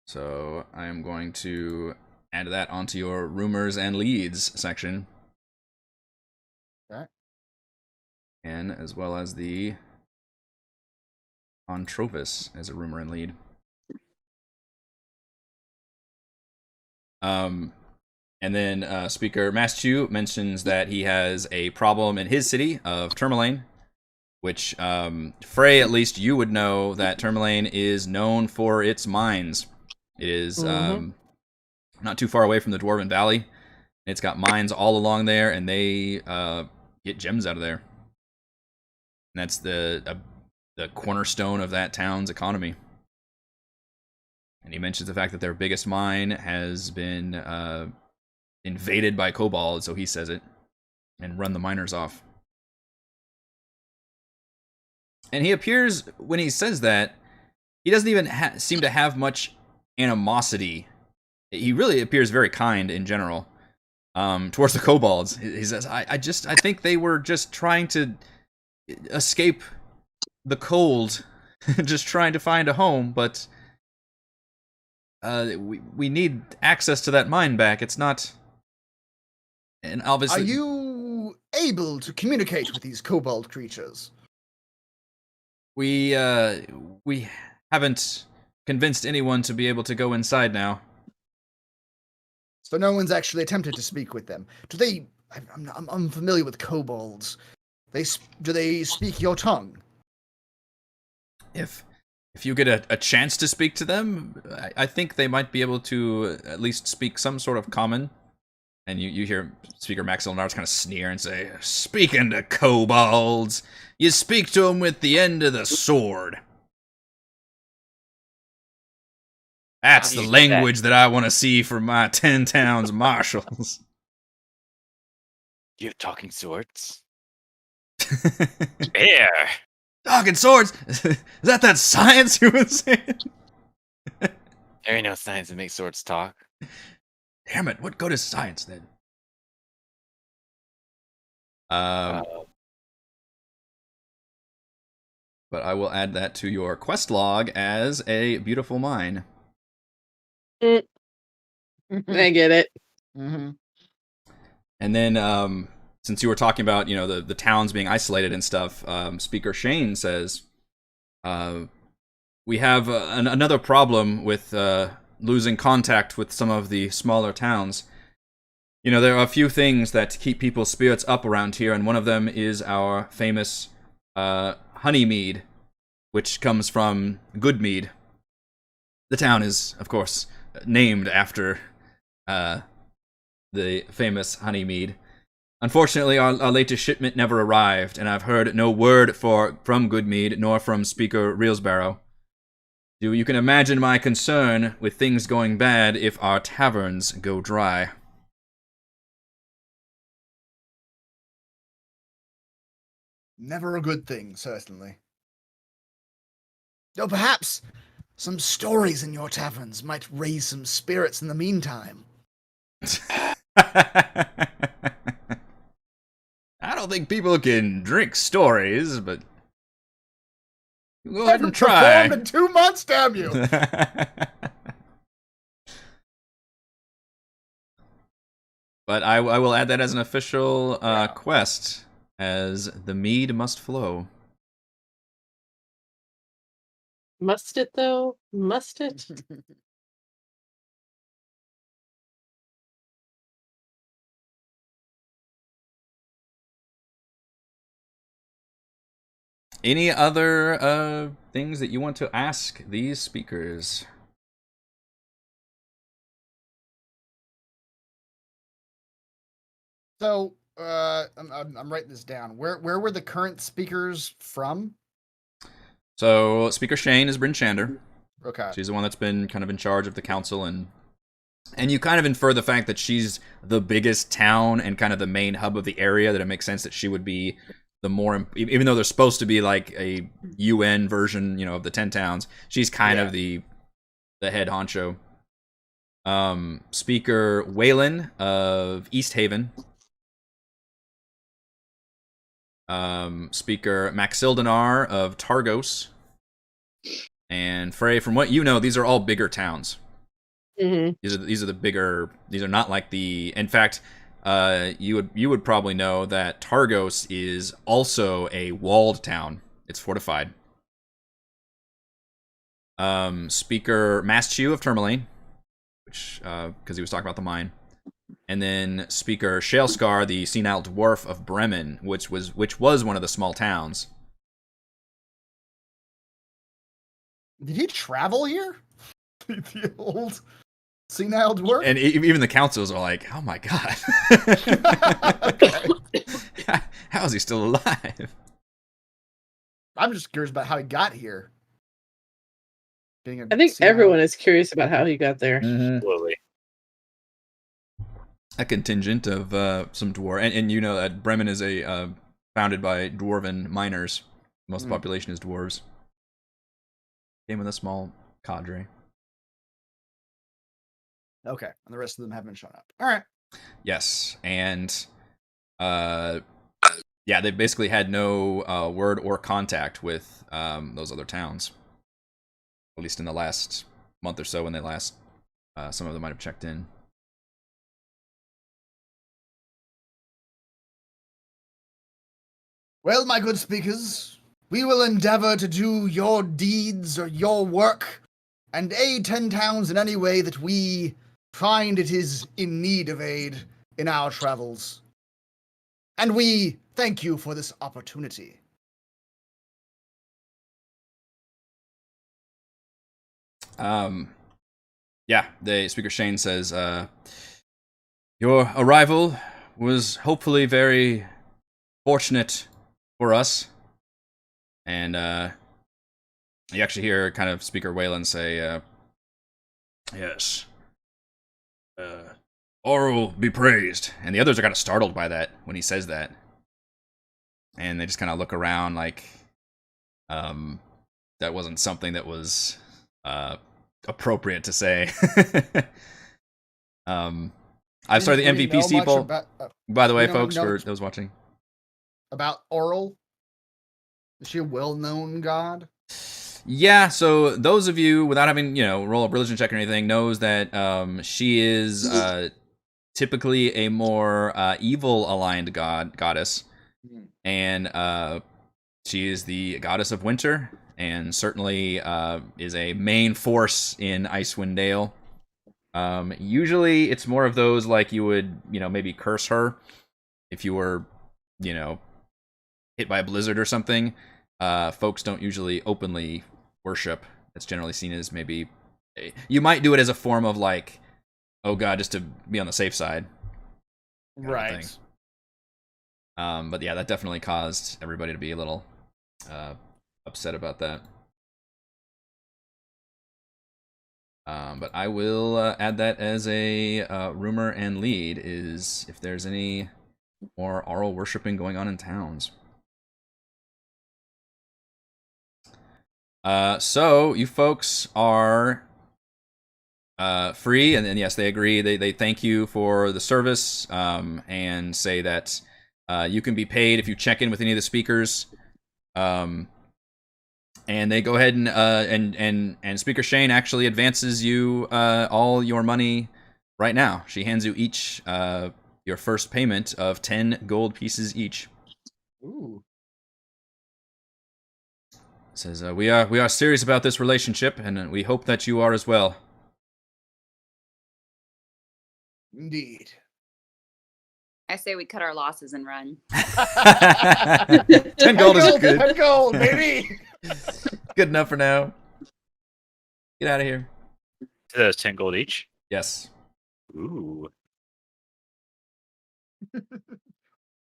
So I am going to add that onto your rumors and leads section. Okay. And as well as the Ontrovis as a rumor and lead. And then Speaker Maschu mentions that he has a problem in his city of Tourmaline, which, Frey, at least you would know that Tourmaline is known for its mines. It is not too far away from the Dwarven Valley. It's got mines all along there, and they get gems out of there. And that's the cornerstone of that town's economy. And he mentions the fact that their biggest mine has been invaded by kobolds, so he says it, and run the miners off. And he appears, when he says that, he doesn't even seem to have much animosity. He really appears very kind in general towards the kobolds. He says, I think they were just trying to escape the cold, just trying to find a home, but we need access to that mine back. It's not... And obviously... Are you able to communicate with these kobold creatures? We haven't convinced anyone to be able to go inside now. So no one's actually attempted to speak with them. Do they... I'm unfamiliar with kobolds. Do they speak your tongue? If you get a chance to speak to them, I think they might be able to at least speak some sort of common. And you hear Speaker Max Ilnar's kind of sneer and say, "Speaking to kobolds, you speak to them with the end of the sword." That's the language that I want to see from my 10 towns marshals. You have talking swords? Here. Talking swords? Is that science you were saying? There ain't no science that makes swords talk. Damn it, what good is science then? But I will add that to your quest log as a beautiful mine. I get it. Mm-hmm. And then, since you were talking about, the towns being isolated and stuff, Speaker Shane says, we have another problem with losing contact with some of the smaller towns. There are a few things that keep people's spirits up around here, and one of them is our famous honey mead, which comes from good mead. The town is, of course, named after the famous honey mead. Unfortunately, our latest shipment never arrived, and I've heard no word from Goodmead nor from Speaker Reelsbarrow. You can imagine my concern with things going bad if our taverns go dry. Never a good thing, certainly. Though perhaps some stories in your taverns might raise some spirits in the meantime. I don't think people can drink stories, but go ahead and try. Performed in 2 months, damn you! But I will add that as an official quest, as the mead must flow. Must it, though? Must it? Any other things that you want to ask these speakers? So, I'm writing this down. Where were the current speakers from? So, Speaker Shane is Bryn Shander. Okay. She's the one that's been kind of in charge of the council, and you kind of infer the fact that she's the biggest town and kind of the main hub of the area, that it makes sense that she would be the more, even though they're supposed to be like a UN version, of the 10 towns, she's kind of the head honcho. Speaker Waylon of East Haven. Speaker Maxildanar of Targos. And Frey, from what you know, these are all bigger towns. Mhm. These are the bigger. These are not like the. In fact, you would probably know that Targos is also a walled town. It's fortified. Speaker Maschu of Tourmaline, which because he was talking about the mine, and then Speaker Shaleskar, the senile dwarf of Bremen, which was one of the small towns. Did he travel here? The old senile dwarf? And even the councils are like, "Oh my god, Okay. how is he still alive?" I'm just curious about how he got here. Being a I think senile- everyone is curious about how he got there. Absolutely. A contingent of some dwarf, and you know that Bremen is a founded by dwarven miners. Most of the population is dwarves. Came with a small cadre. Okay, and the rest of them haven't shown up. All right. Yes, and yeah, they basically had no word or contact with those other towns. At least in the last month or so, when they last, some of them might have checked in. Well, my good speakers, we will endeavor to do your deeds or your work and aid 10 towns in any way that we find it is in need of aid in our travels. And we thank you for this opportunity. Yeah, the Speaker Shane says, your arrival was hopefully very fortunate for us. And you actually hear kind of Speaker Wayland say, yes, Oral be praised. And the others are kind of startled by that when he says that. And they just kind of look around like that wasn't something that was appropriate to say. I've started the Anybody know MVP much poll, about- by the way, know folks, for much those watching. about Oral? Is she a well-known god? Yeah, so those of you, without having, roll a religion check or anything, knows that she is typically a more evil-aligned goddess. And she is the goddess of winter, and certainly is a main force in Icewind Dale. Usually it's more of those like you would, maybe curse her if you were, hit by a blizzard or something. Folks don't usually openly worship. It's generally seen as maybe you might do it as a form of like, oh god, just to be on the safe side. Right. But yeah, that definitely caused everybody to be a little upset about that. But I will add that as a rumor and lead, is if there's any more oral worshipping going on in towns. So you folks are free, and then yes, they agree. They thank you for the service, and say that you can be paid if you check in with any of the speakers. And they go ahead and Speaker Shane actually advances you all your money right now. She hands you each your first payment of 10 gold pieces each. Ooh. Says we are serious about this relationship, and we hope that you are as well. Indeed. I say we cut our losses and run. 10 gold is good. 10 gold, baby. Good enough for now. Get out of here. So that's 10 gold each. Yes. Ooh.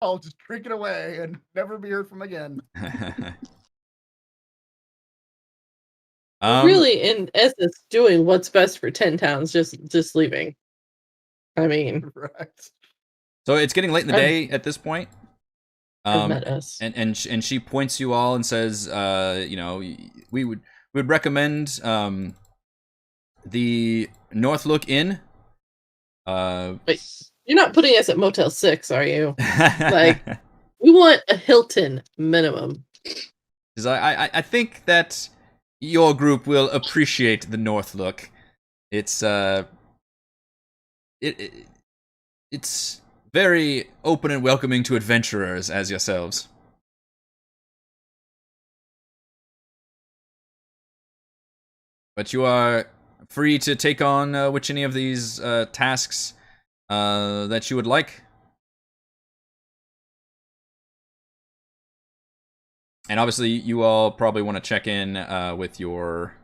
I'll just drink it away and never be heard from again. Really, in essence, doing what's best for 10 towns, just leaving. I mean, Right. So it's getting late in the day at this point. met us. And she points you all and says, we would recommend the Northlook Inn. Wait, you're not putting us at Motel 6, are you? Like, we want a Hilton minimum. Because I think that your group will appreciate the Northlook. It's it's very open and welcoming to adventurers as yourselves. But you are free to take on which any of these tasks that you would like. And obviously, you all probably want to check in with your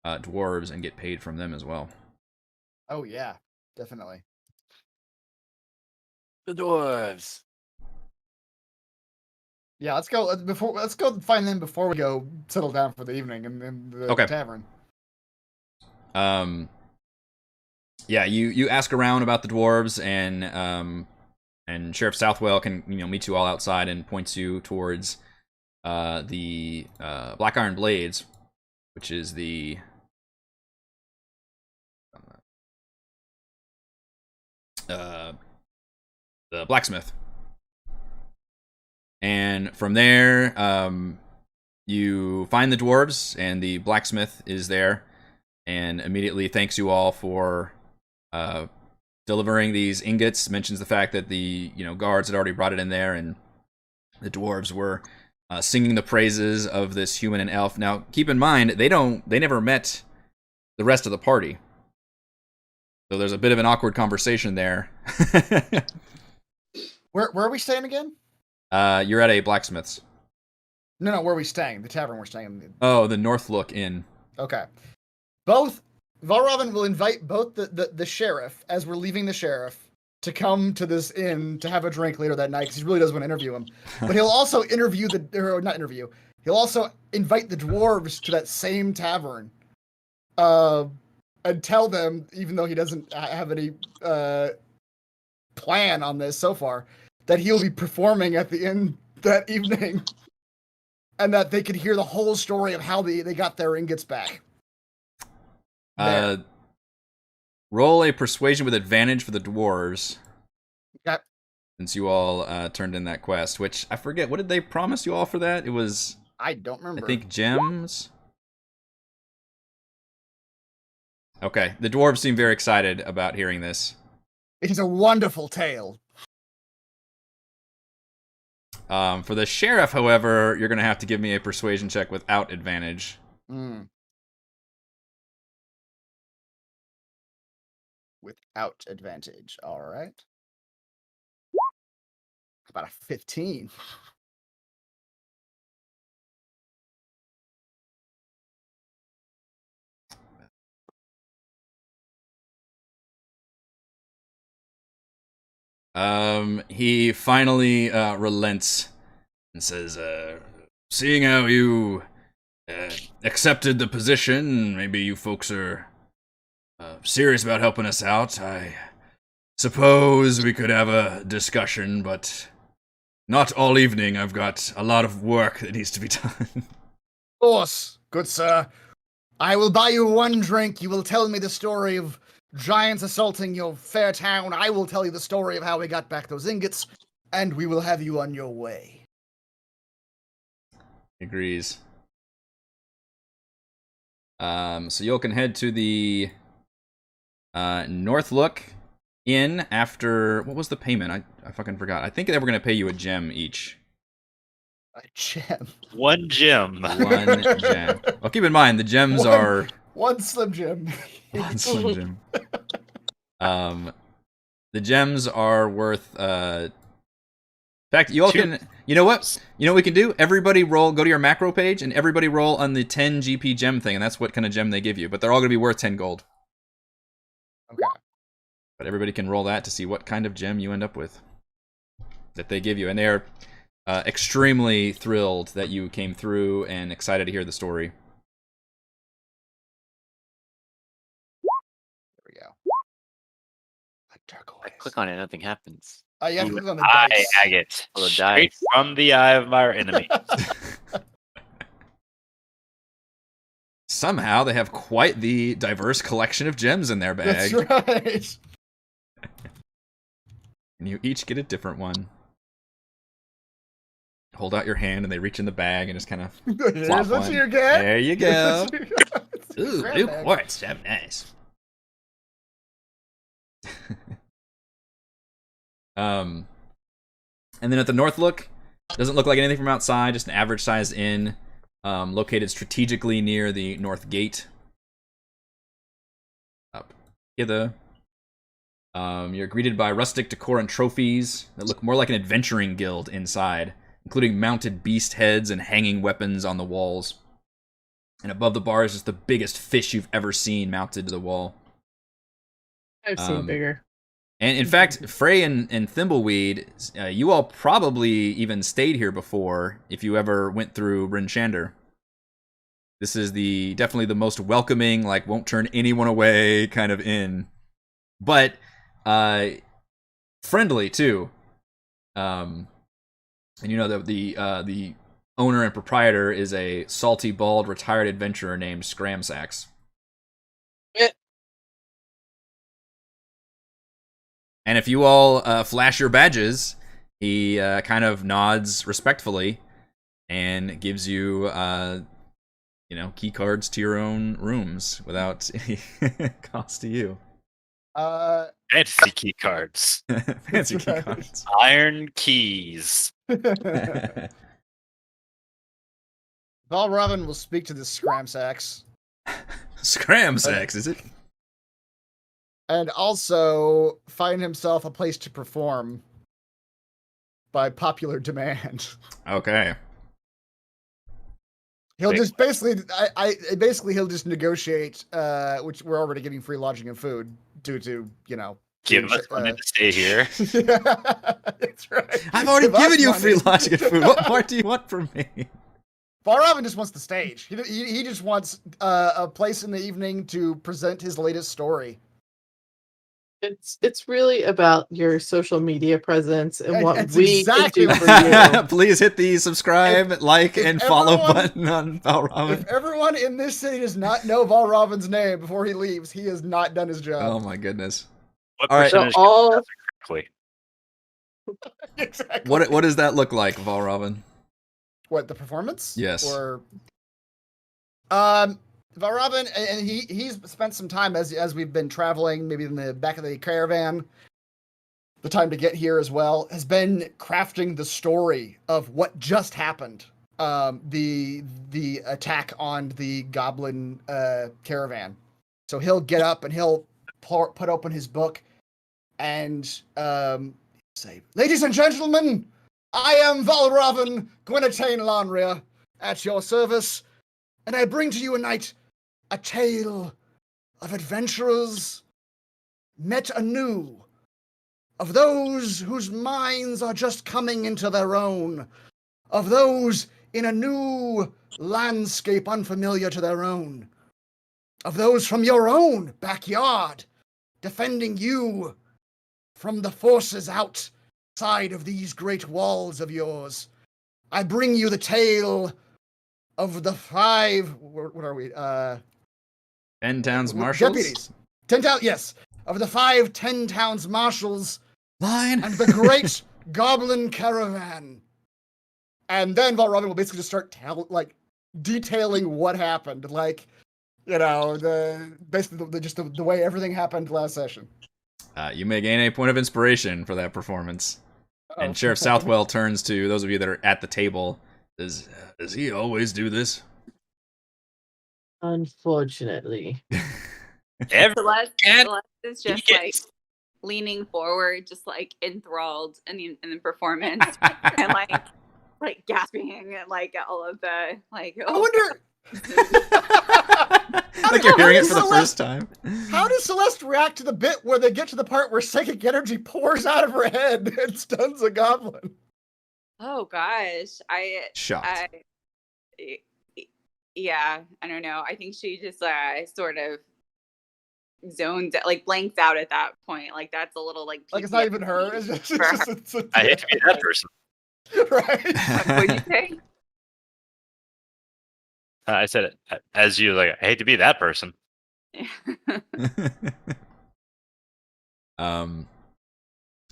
dwarves and get paid from them as well. Oh yeah, definitely. The dwarves. Yeah, let's go. Let's go find them before we go settle down for the evening in the Okay. tavern. Yeah, you ask around about the dwarves, and Sheriff Southwell can meet you all outside and points you towards the Black Iron Blades, which is the blacksmith. And from there, you find the dwarves, and the blacksmith is there, and immediately thanks you all for delivering these ingots. Mentions the fact that the guards had already brought it in there, and the dwarves were singing the praises of this human and elf. Now, keep in mind they never met the rest of the party, so there's a bit of an awkward conversation there. Where are we staying again? You're at a blacksmith's. No, where are we staying? The tavern we're staying in. Oh, the Northlook Inn. Okay. Both Valravn will invite both the sheriff, as we're leaving the sheriff, to come to this inn to have a drink later that night, because he really does want to interview him. But he'll also he'll also invite the dwarves to that same tavern, and tell them, even though he doesn't have any plan on this so far, that he'll be performing at the inn that evening, and that they could hear the whole story of how they got their ingots back. Roll a persuasion with advantage for the dwarves. Okay. Since you all turned in that quest, which I forget, what did they promise you all for that? It was, I don't remember. I think, gems. Okay, the dwarves seem very excited about hearing this. It is a wonderful tale. For the sheriff, however, you're going to have to give me a persuasion check without advantage. Without advantage. All right. About a 15. He finally relents and says, seeing how you accepted the position, maybe you folks are serious about helping us out. I suppose we could have a discussion, but not all evening. I've got a lot of work that needs to be done. Of course, good sir. I will buy you one drink. You will tell me the story of giants assaulting your fair town. I will tell you the story of how we got back those ingots, and we will have you on your way. Agrees. So you all can head to the Northlook Inn after... What was the payment? I fucking forgot. I think they were going to pay you a gem each. A gem. One gem. One gem. Well, keep in mind, the gems are... One Slim Jim. One Slim Jim. The gems are worth... In fact, you all can... You know what? You know what we can do? Everybody roll... Go to your macro page, and everybody roll on the 10 GP gem thing, and that's what kind of gem they give you. But they're all going to be worth 10 gold. Okay. But everybody can roll that to see what kind of gem you end up with that they give you. And they're extremely thrilled that you came through and excited to hear the story. There we go. A turquoise. I click on it, nothing happens. You have to click on the Eye dice. agate. Oh, the Straight dice. from the eye of our enemy. Somehow they have quite the diverse collection of gems in their bag. That's right. And you each get a different one. Hold out your hand and they reach in the bag and just kind of Here's flop what one. you get. There you go. Here's what you got. Ooh, Grab blue bag. quartz. That's nice. And then at the north look, doesn't look like anything from outside, just an average-sized inn, located strategically near the north gate. Up hither. You're greeted by rustic decor and trophies that look more like an adventuring guild inside, including mounted beast heads and hanging weapons on the walls. And above the bar is just the biggest fish you've ever seen mounted to the wall. I've seen bigger. And in fact, Frey and Thimbleweed, you all probably even stayed here before if you ever went through Bryn Shander. This is definitely the most welcoming, like won't turn anyone away kind of inn. But friendly too. And you know that the owner and proprietor is a salty, bald, retired adventurer named Scramsax. And if you all flash your badges, he kind of nods respectfully and gives you, key cards to your own rooms without any cost to you. Fancy key cards. Fancy key cards. Iron keys. Valravn will speak to this Scramsax. Scramsax, is it? And also find himself a place to perform by popular demand. Okay. He'll just basically, he'll just negotiate, which we're already getting free lodging and food due to, Give us money to stay here. That's right. I've already Give us given you money. free lodging and food. What more do you want from me? Valravn just wants the stage. He just wants a place in the evening to present his latest story. It's really about your social media presence and what It's we exactly can do what for you. Please hit the subscribe, like, if and follow everyone- button on Valravn. If everyone in this city does not know Valravn's name before he leaves, he has not done his Oh job. my goodness. What All right. So percentage all correctly? Exactly. What does that look like, Valravn? What, the performance? Yes. Or Valravn, and he's spent some time as we've been traveling, maybe in the back of the caravan. The time to get here as well has been crafting the story of what just happened. The attack on the goblin caravan. So he'll get up and he'll put open his book and say, "Ladies and gentlemen, I am Valravn Gwynatane Lanria, at your service, and I bring to you night a tale of adventurers met anew, of those whose minds are just coming into their own, of those in a new landscape unfamiliar to their own, of those from your own backyard, defending you from the forces outside of these great walls of yours. I bring you the tale of the 5, what are we, 10 towns marshals? deputies. 10 towns, yes. Of the 5 10 towns marshals Line. and the great goblin caravan. And then Valravn will basically just start detailing what happened. The way everything happened last session. You may gain a point of inspiration for that performance. Oh. And Sheriff Southwell turns to those of you that are at the table. Does he always do this? unfortunately. Celeste And is just he like gets- leaning forward, just like enthralled in the performance, and like gasping at like all of the like. I wonder. Like you're hearing it for the Celeste- first time. How does Celeste react to the bit where they get to the part where psychic energy pours out of her head and stuns a goblin? Oh gosh, Shocked. yeah, I don't know. I think she just sort of zones, like blanks out at that point. Like that's a little like Like it's not even her. It's just, I hate to be that person. right. What did you say? I said it as you like. I hate to be that person.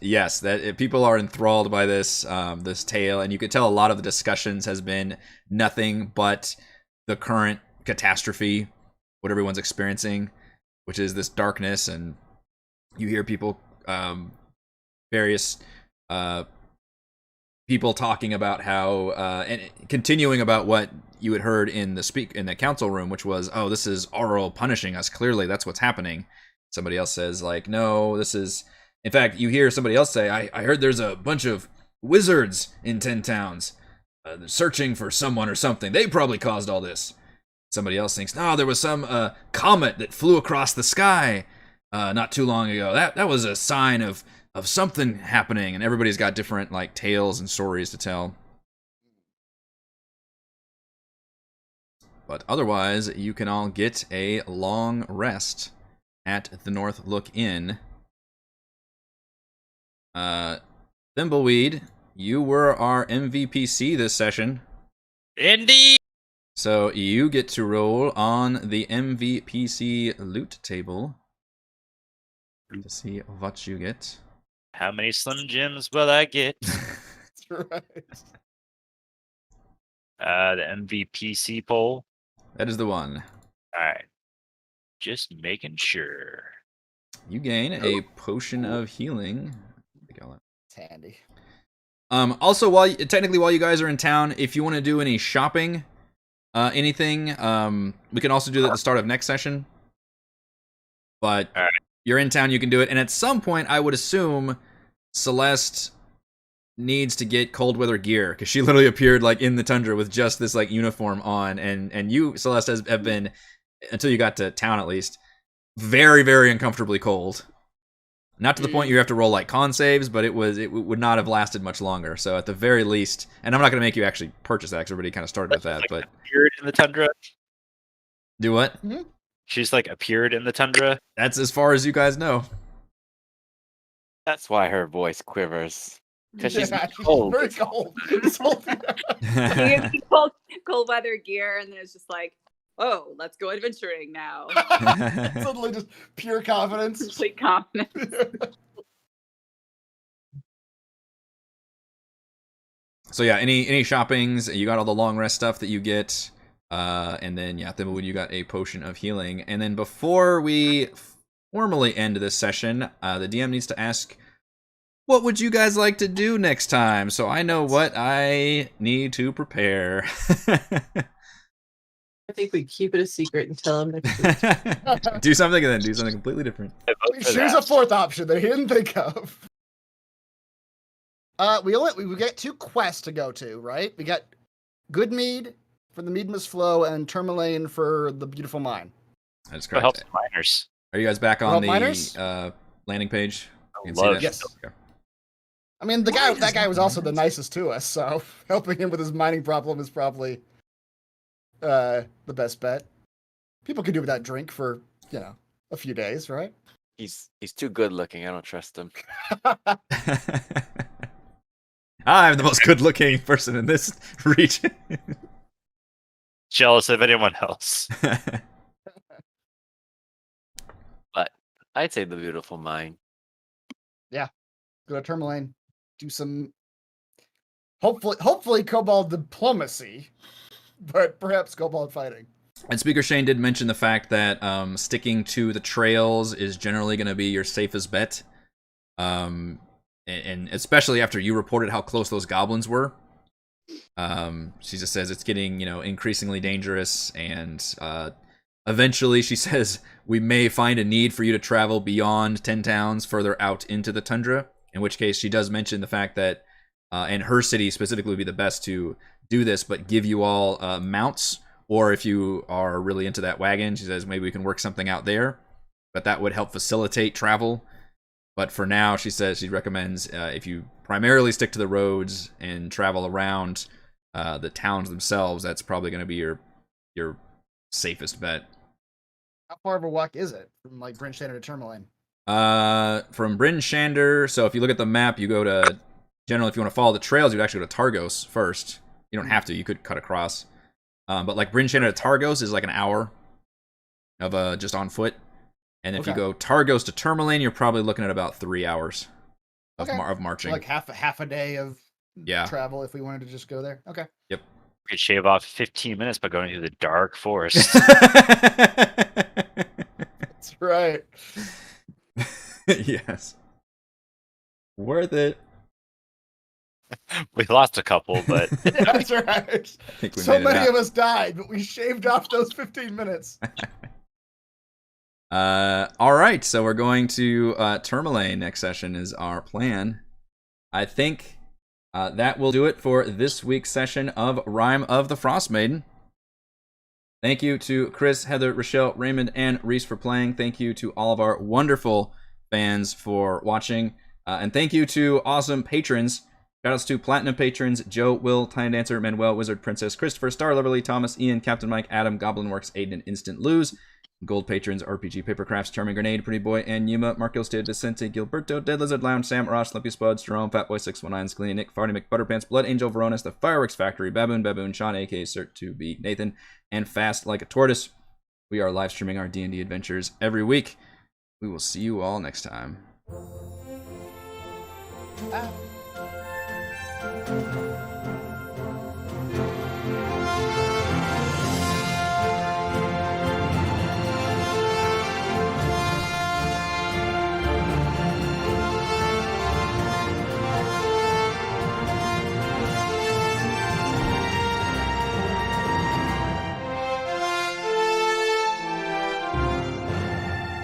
Yes, that people are enthralled by this this tale, and you could tell a lot of the discussions has been nothing but the current catastrophe, what everyone's experiencing, which is this darkness, and you hear people various people talking about how and continuing about what you had heard in the council room, which was, oh, this is Auril punishing us. Clearly, that's what's happening. Somebody else says, like, no, this is. In fact, you hear somebody else say, I heard there's a bunch of wizards in 10 towns searching for someone or something. They probably caused all this. Somebody else thinks, no, there was some comet that flew across the sky not too long ago. That was a sign of something happening. And everybody's got different like tales and stories to tell. But otherwise, you can all get a long rest at the North Look Inn. Thimbleweed, you were our MVPC this session. Indeed. So you get to roll on the MVPC loot table to see what you get. How many Slim Jims will I get? That's right. The MVPC poll. That is the one. All right. Just making sure. You gain a potion of healing. It's handy. Also, while you guys are in town, if you want to do any shopping, anything, we can also do that at the start of next session. But all right. You're in town, you can do it. And at some point, I would assume Celeste needs to get cold weather gear, because she literally appeared like in the tundra with just this like uniform on, and you, Celeste, have been, until you got to town at least, very, very uncomfortably cold. Not to the point you have to roll like con saves, but it would not have lasted much longer. So at the very least, and I'm not going to make you actually purchase that, because everybody kind of started with that. Like but appeared in the tundra. Do what? She's like appeared in the tundra. That's as far as you guys know. That's why her voice quivers. Because she's Yeah, cold. very cold. It's cold. You cold weather gear, and then it's just like, oh, let's go adventuring now. Suddenly just pure confidence. Complete confidence. So yeah, any shoppings, you got all the long rest stuff that you get, and then yeah, Thimbleweed, you got a potion of healing. And then before we formally end this session, the DM needs to ask, what would you guys like to do next time? So I know what I need to prepare. I think we keep it a secret and tell him next week. Do something and then do something completely different. Here's a fourth option that he didn't think of. We get 2 quests to go to, right? We got Goodmead for the Mead Must Flow and Tourmaline for the Beautiful Mine. That's What helps correct. the miners? Are you guys back on Help the miners? landing page? You can love that? Yes. Okay. I mean, that guy was also the nicest to us, so helping him with his mining problem is probably the best bet. People can do without drink for, a few days, right? He's too good looking. I don't trust him. I'm the most good-looking person in this region. Jealous of anyone else. But I'd say the beautiful mine. Go to Tourmaline, do some hopefully kobold diplomacy, but perhaps kobold fighting. And Speaker Shane did mention the fact that sticking to the trails is generally going to be your safest bet. And especially after you reported how close those goblins were. She just says it's getting, increasingly dangerous, and eventually she says we may find a need for you to travel beyond 10 towns further out into the tundra, in which case she does mention the fact that and her city specifically would be the best to do this, but give you all mounts, or if you are really into that wagon, she says maybe we can work something out there, but that would help facilitate travel. But for now, she says she recommends if you primarily stick to the roads and travel around the towns themselves, that's probably going to be your safest bet. How far of a walk is it from like Bryn Shander to Tourmaline? From Bryn Shander, so if you look at the map, you go to, generally if you want to follow the trails, you'd actually go to Targos first. You don't have to, you could cut across. But like Bryn Shander to Targos is like an hour of just on foot. And if you go Targos to Tourmaline, you're probably looking at about 3 hours of marching. Like half a day of travel if we wanted to just go there. Okay. Yep. We could shave off 15 minutes by going through the dark forest. That's right. Yes. Worth it. We lost a couple, but That's right. I think we So made it many out. of us died, but we shaved off those 15 minutes. All right, so we're going to Tourmaline next session is our plan. I think that will do it for this week's session of Rime of the Frostmaiden. Thank you to Chris, Heather, Rochelle, Raymond, and Reese for playing. Thank you to all of our wonderful fans for watching. And thank you to awesome patrons. Shoutouts to Platinum patrons, Joe, Will, Tiny Dancer, Manuel, Wizard, Princess, Christopher, Star, Loverly, Thomas, Ian, Captain Mike, Adam, Goblin Works, Aiden, and Instant Lose. Gold patrons, RPG Papercrafts, Charming Grenade, Pretty Boy, and Yuma, Marcos de Vicente, Gilberto, Dead Lizard Lounge, Sam, Ross, Lippy Spuds, Jerome, Fatboy619, Scalini, Nick, Farty McButterpants, Blood Angel, Veronis, The Fireworks Factory, Baboon, Sean, aka Cert2B, Nathan, and Fast Like a Tortoise. We are live streaming our D&D adventures every week. We will see you all next time. Ah.